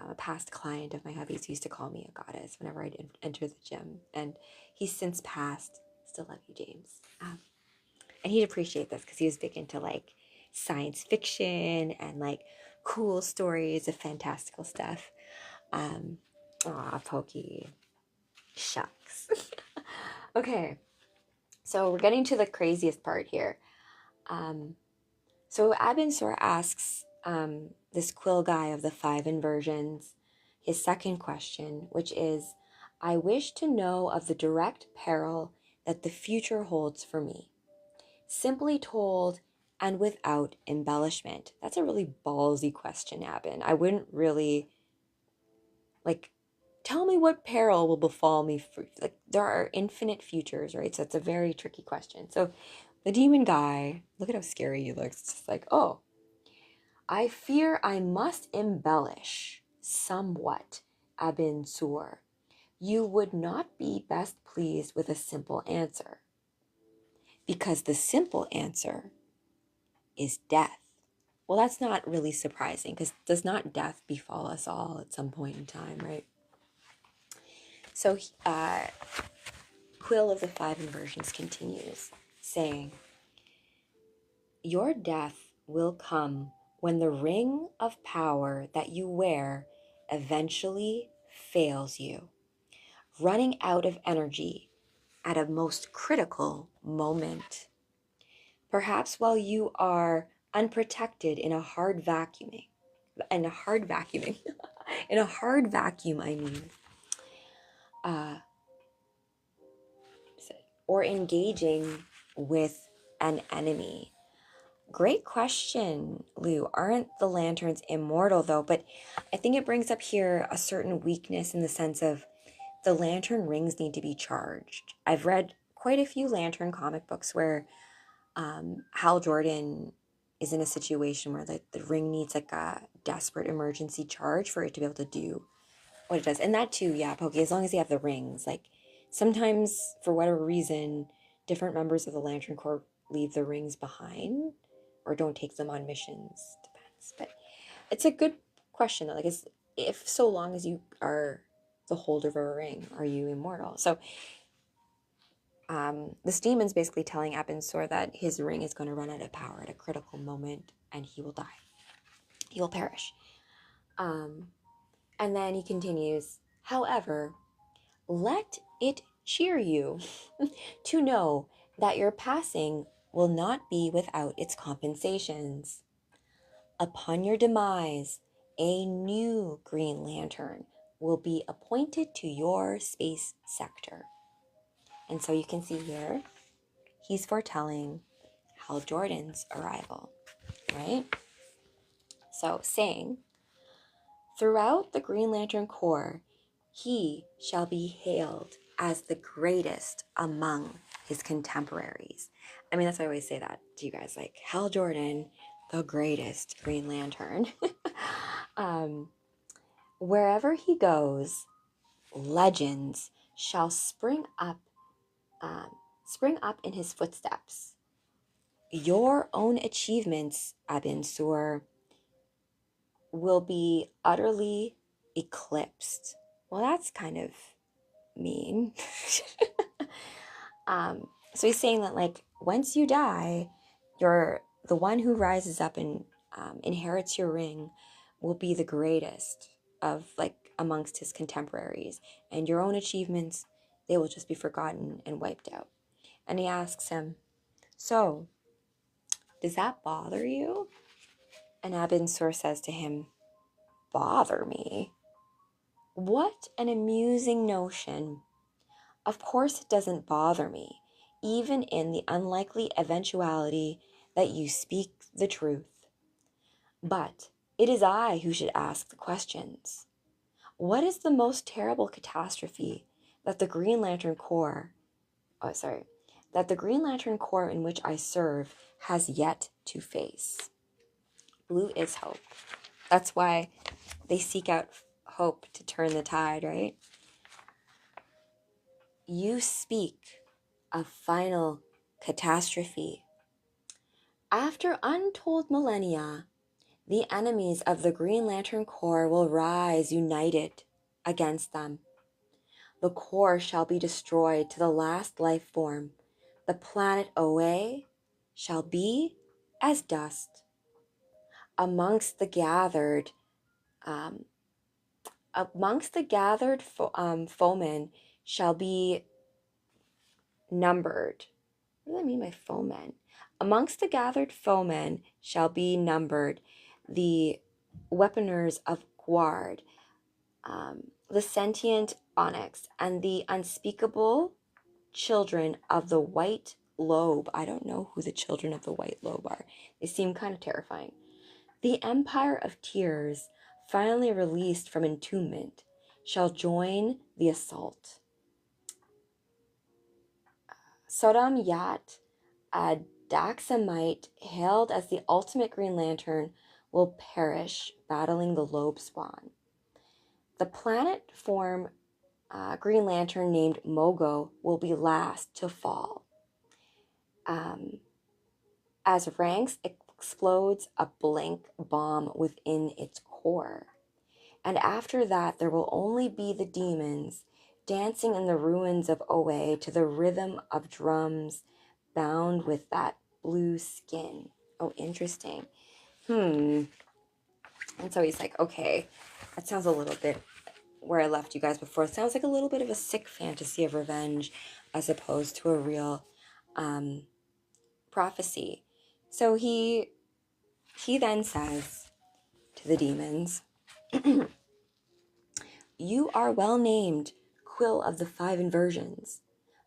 a past client of my hubby's, who used to call me a goddess whenever I'd enter the gym. And he's since passed. Still love you, James. And he'd appreciate this because he was big into like science fiction and like cool stories of fantastical stuff. Pokey. Shucks. Okay. So we're getting to the craziest part here. So Abinsor asks this quill guy of the 5 inversions his second question, which is, I wish to know of the direct peril that the future holds for me. Simply told and without embellishment. That's a really ballsy question, Abin. I wouldn't really, tell me what peril will befall me. There are infinite futures, right? So it's a very tricky question. So the demon guy, look at how scary he looks. It's just like, oh, I fear I must embellish somewhat, Abin Sur. You would not be best pleased with a simple answer, because the simple answer is death. Well, that's not really surprising, because does not death befall us all at some point in time, right? So Quill of the 5 inversions continues, saying, your death will come when the ring of power that you wear eventually fails you, running out of energy at a most critical moment. Perhaps while you are unprotected in a hard vacuum, or engaging with an enemy. Great question, Lou. Aren't the lanterns immortal, though? But I think it brings up here a certain weakness in the sense of the lantern rings need to be charged. I've read quite a few lantern comic books where Hal Jordan is in a situation where the ring needs like a desperate emergency charge for it to be able to do what it does. And that too, yeah, Pokey, as long as you have the rings. Like sometimes, for whatever reason, different members of the Lantern Corps leave the rings behind or don't take them on missions. Depends. But it's a good question though. Like, if so long as you are the holder of a ring, are you immortal? So this demon's basically telling Abinsor that his ring is going to run out of power at a critical moment and he will die. He will perish. And then he continues, however, let it cheer you to know that your passing will not be without its compensations. Upon your demise, a new Green Lantern will be appointed to your space sector. And so you can see here, he's foretelling Hal Jordan's arrival, right? So saying, throughout the Green Lantern Corps, he shall be hailed as the greatest among his contemporaries. I mean, that's why I always say that to you guys, like Hal Jordan, the greatest Green Lantern. Wherever he goes, legends shall spring up in his footsteps. Your own achievements, Abin Sur, will be utterly eclipsed. Well, that's kind of mean. So he's saying that, like, once you die, the one who rises up and inherits your ring will be the greatest of, like, amongst his contemporaries, and your own achievements, they will just be forgotten and wiped out. And he asks him, so does that bother you? And Abin Sur says to him, bother me? What an amusing notion. Of course it doesn't bother me, even in the unlikely eventuality that you speak the truth. But it is I who should ask the questions. What is the most terrible catastrophe that the Green Lantern Corps, that the Green Lantern Corps in which I serve has yet to face? Blue is hope. That's why they seek out hope to turn the tide, right? You speak of final catastrophe. After untold millennia, the enemies of the Green Lantern Corps will rise united against them. The Corps shall be destroyed to the last life form. The planet Oa shall be as dust. Amongst the gathered foemen shall be numbered. What do I mean by foemen? Amongst the gathered foemen shall be numbered the weaponers of Guard, the sentient onyx, and the unspeakable children of the white lobe. I don't know who the children of the white lobe are. They seem kind of terrifying. The Empire of Tears, finally released from entombment, shall join the assault. Sodom Yat, a Daxamite hailed as the ultimate Green Lantern, will perish battling the Lobe Spawn. The planet form Green Lantern named Mogo will be last to fall. As Ranks explodes a blank bomb within its core. And after that, there will only be the demons dancing in the ruins of Oa to the rhythm of drums bound with that blue skin. Oh, interesting. And so he's like, okay, that sounds a little bit where I left you guys before. It sounds like a little bit of a sick fantasy of revenge as opposed to a real prophecy. So he then says to the demons, you are well named, Quill of the Five Inversions.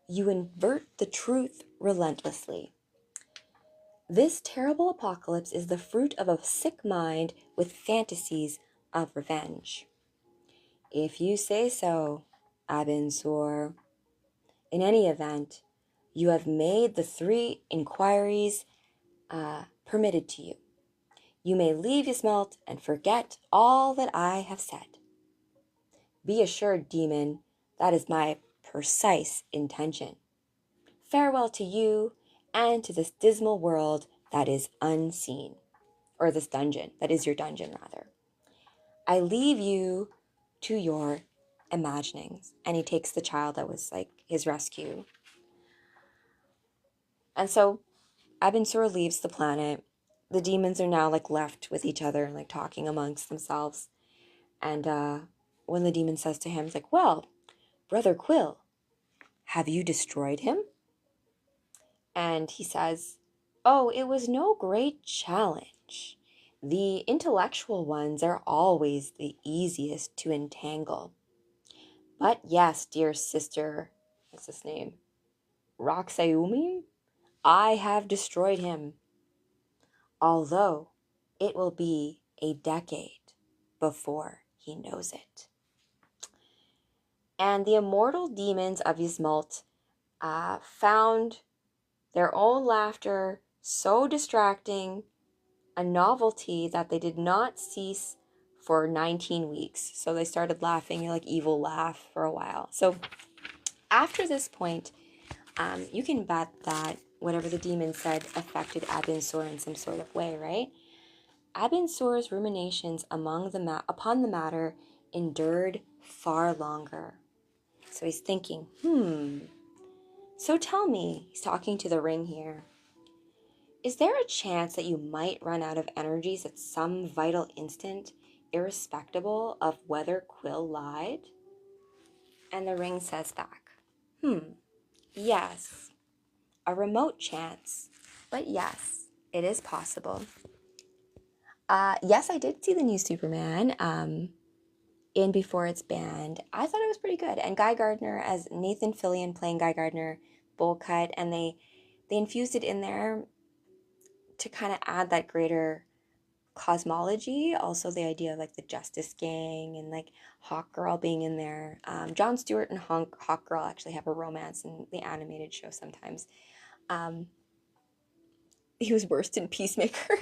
You invert the truth relentlessly. This terrible apocalypse is the fruit of a sick mind with fantasies of revenge. If you say so, Abin Sur. In any event, you have made the 3 inquiries permitted to you. You may leave Ysmelt and forget all that I have said. Be assured, demon, that is my precise intention. Farewell to you and to this dismal world that is unseen. Or this dungeon, that is your dungeon, rather. I leave you to your imaginings. And he takes the child that was like his rescue. And so Abin Sur leaves the planet. The demons are now like left with each other and like talking amongst themselves. And when the demon says to him, it's like, well, Brother Quill, have you destroyed him? And he says, oh, it was no great challenge. The intellectual ones are always the easiest to entangle. But yes, dear sister, what's his name? Roxayumi, I have destroyed him, although it will be a decade before he knows it. And the immortal demons of Ismalt found their own laughter so distracting, a novelty, that they did not cease for 19 weeks. So they started laughing, like evil laugh, for a while. So after this point, you can bet that whatever the demon said affected Abinsor in some sort of way, right? Abinsor's ruminations upon the matter endured far longer. So he's thinking, so tell me, he's talking to the ring here, is there a chance that you might run out of energies at some vital instant, irrespective of whether Quill lied? And the ring says back, yes, a remote chance, but yes, it is possible. Yes, I did see the new Superman in before it's banned. I thought it was pretty good. And Guy Gardner as Nathan Fillion playing Guy Gardner, bowl cut, and they infused it in there to kind of add that greater cosmology. Also the idea of like the Justice Gang and like Hawkgirl being in there. Jon Stewart and Hawkgirl actually have a romance in the animated show sometimes. He was worst in Peacemaker.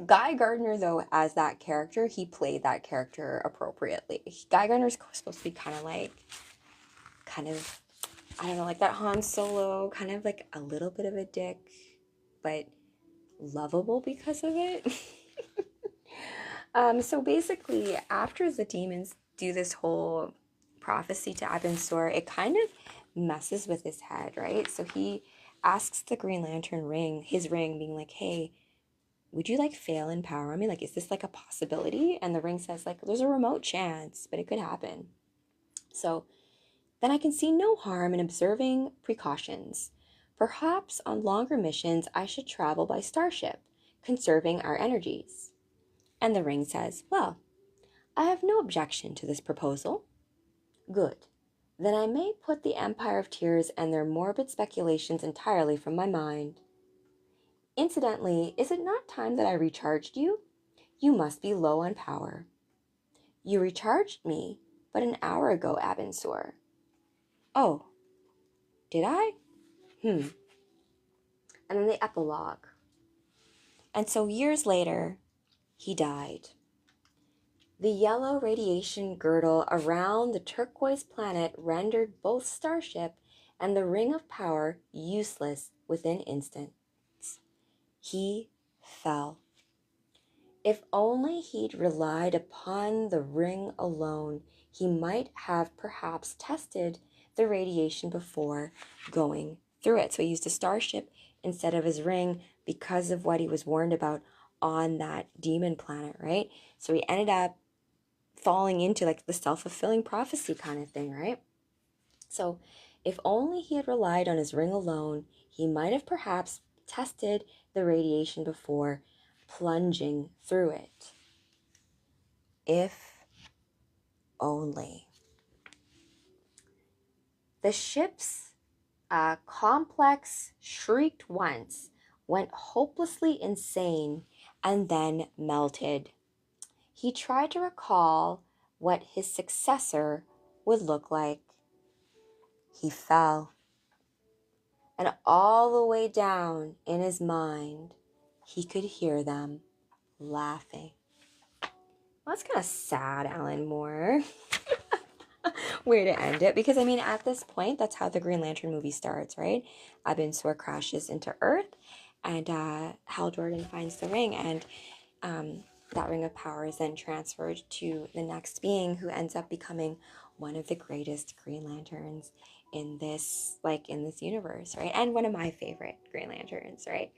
Guy Gardner, though, as that character, he played that character appropriately. Guy Gardner's supposed to be kind of, I don't know, like that Han Solo, kind of like a little bit of a dick, but lovable because of it. So basically, after the demons do this whole prophecy to Abinsor, it kind of messes with his head, right? So he asks the Green Lantern ring, his ring, being like, hey, would you like fail in power on me? Like, is this like a possibility? And the ring says, like, there's a remote chance, but it could happen. So then I can see no harm in observing precautions. Perhaps on longer missions, I should travel by starship, conserving our energies. And the ring says, well, I have no objection to this proposal. Good. Then I may put the Empire of Tears and their morbid speculations entirely from my mind. Incidentally, is it not time that I recharged you? You must be low on power. You recharged me but an hour ago, Abinsor. Oh, did I? And then the epilogue. And so years later, he died. The yellow radiation girdle around the turquoise planet rendered both Starship and the Ring of Power useless within instants. He fell. If only he'd relied upon the ring alone, he might have perhaps tested the radiation before going through it. So he used a starship instead of his ring because of what he was warned about on that demon planet, right? So he ended up falling into like the self-fulfilling prophecy kind of thing, right? So if only he had relied on his ring alone, he might have perhaps tested the radiation before plunging through it. If only. The ship's complex shrieked once, went hopelessly insane, and then melted. He tried to recall what his successor would look like. He fell. And all the way down in his mind, he could hear them laughing. Well, that's kind of sad, Alan Moore. Way to end it. Because, I mean, at this point, that's how the Green Lantern movie starts, right? Abinsor crashes into Earth, and Hal Jordan finds the ring, and that ring of power is then transferred to the next being, who ends up becoming one of the greatest Green Lanterns in this universe, right? And one of my favorite Green Lanterns, right?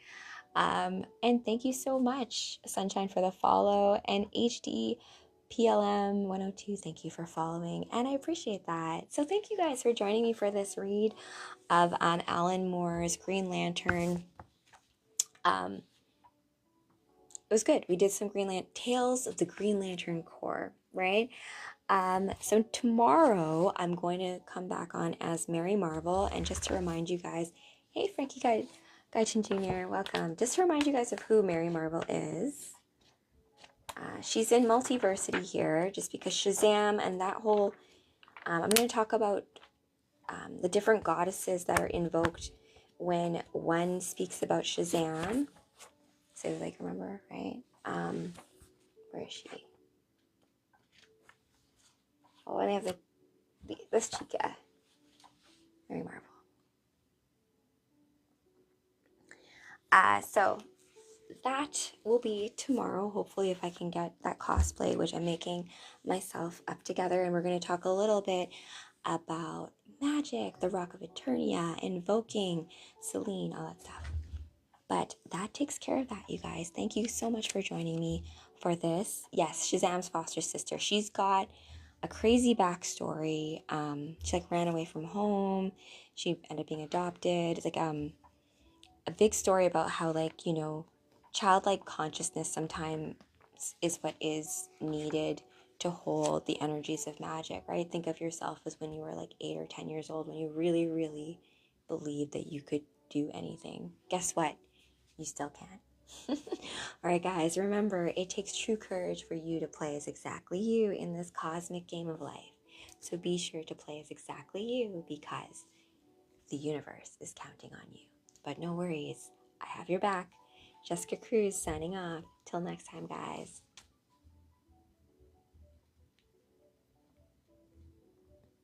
And thank you so much, Sunshine, for the follow, and HD PLM 102, thank you for following, and I appreciate that. So thank you guys for joining me for this read of Alan Moore's Green Lantern. It was good. We did some Tales of the Green Lantern Corps, right? So tomorrow I'm going to come back on as Mary Marvel, and just to remind you guys, hey Frankie Gaijin Jr., welcome. Just to remind you guys of who Mary Marvel is. She's in multiversity here, just because Shazam and that whole. I'm going to talk about the different goddesses that are invoked when one speaks about Shazam. So like, remember, right? Where is she? Oh, and they have this chica, Mary Marvel. So that will be tomorrow, hopefully, if I can get that cosplay, which I'm making myself up together. And we're going to talk a little bit about magic, the Rock of Eternia, invoking Celine, all that stuff. But that takes care of that, you guys. Thank you so much for joining me for this. Yes, Shazam's foster sister. She's got a crazy backstory. She like ran away from home. She ended up being adopted. It's like a big story about how, like, you know, childlike consciousness sometimes is what is needed to hold the energies of magic, right? Think of yourself as when you were like 8 or 10 years old, when you really, really believed that you could do anything. Guess what? You still can. All right, guys, remember, it takes true courage for you to play as exactly you in this cosmic game of life. So be sure to play as exactly you, because the universe is counting on you. But no worries, I have your back. Jessica Cruz signing off. Till next time, guys.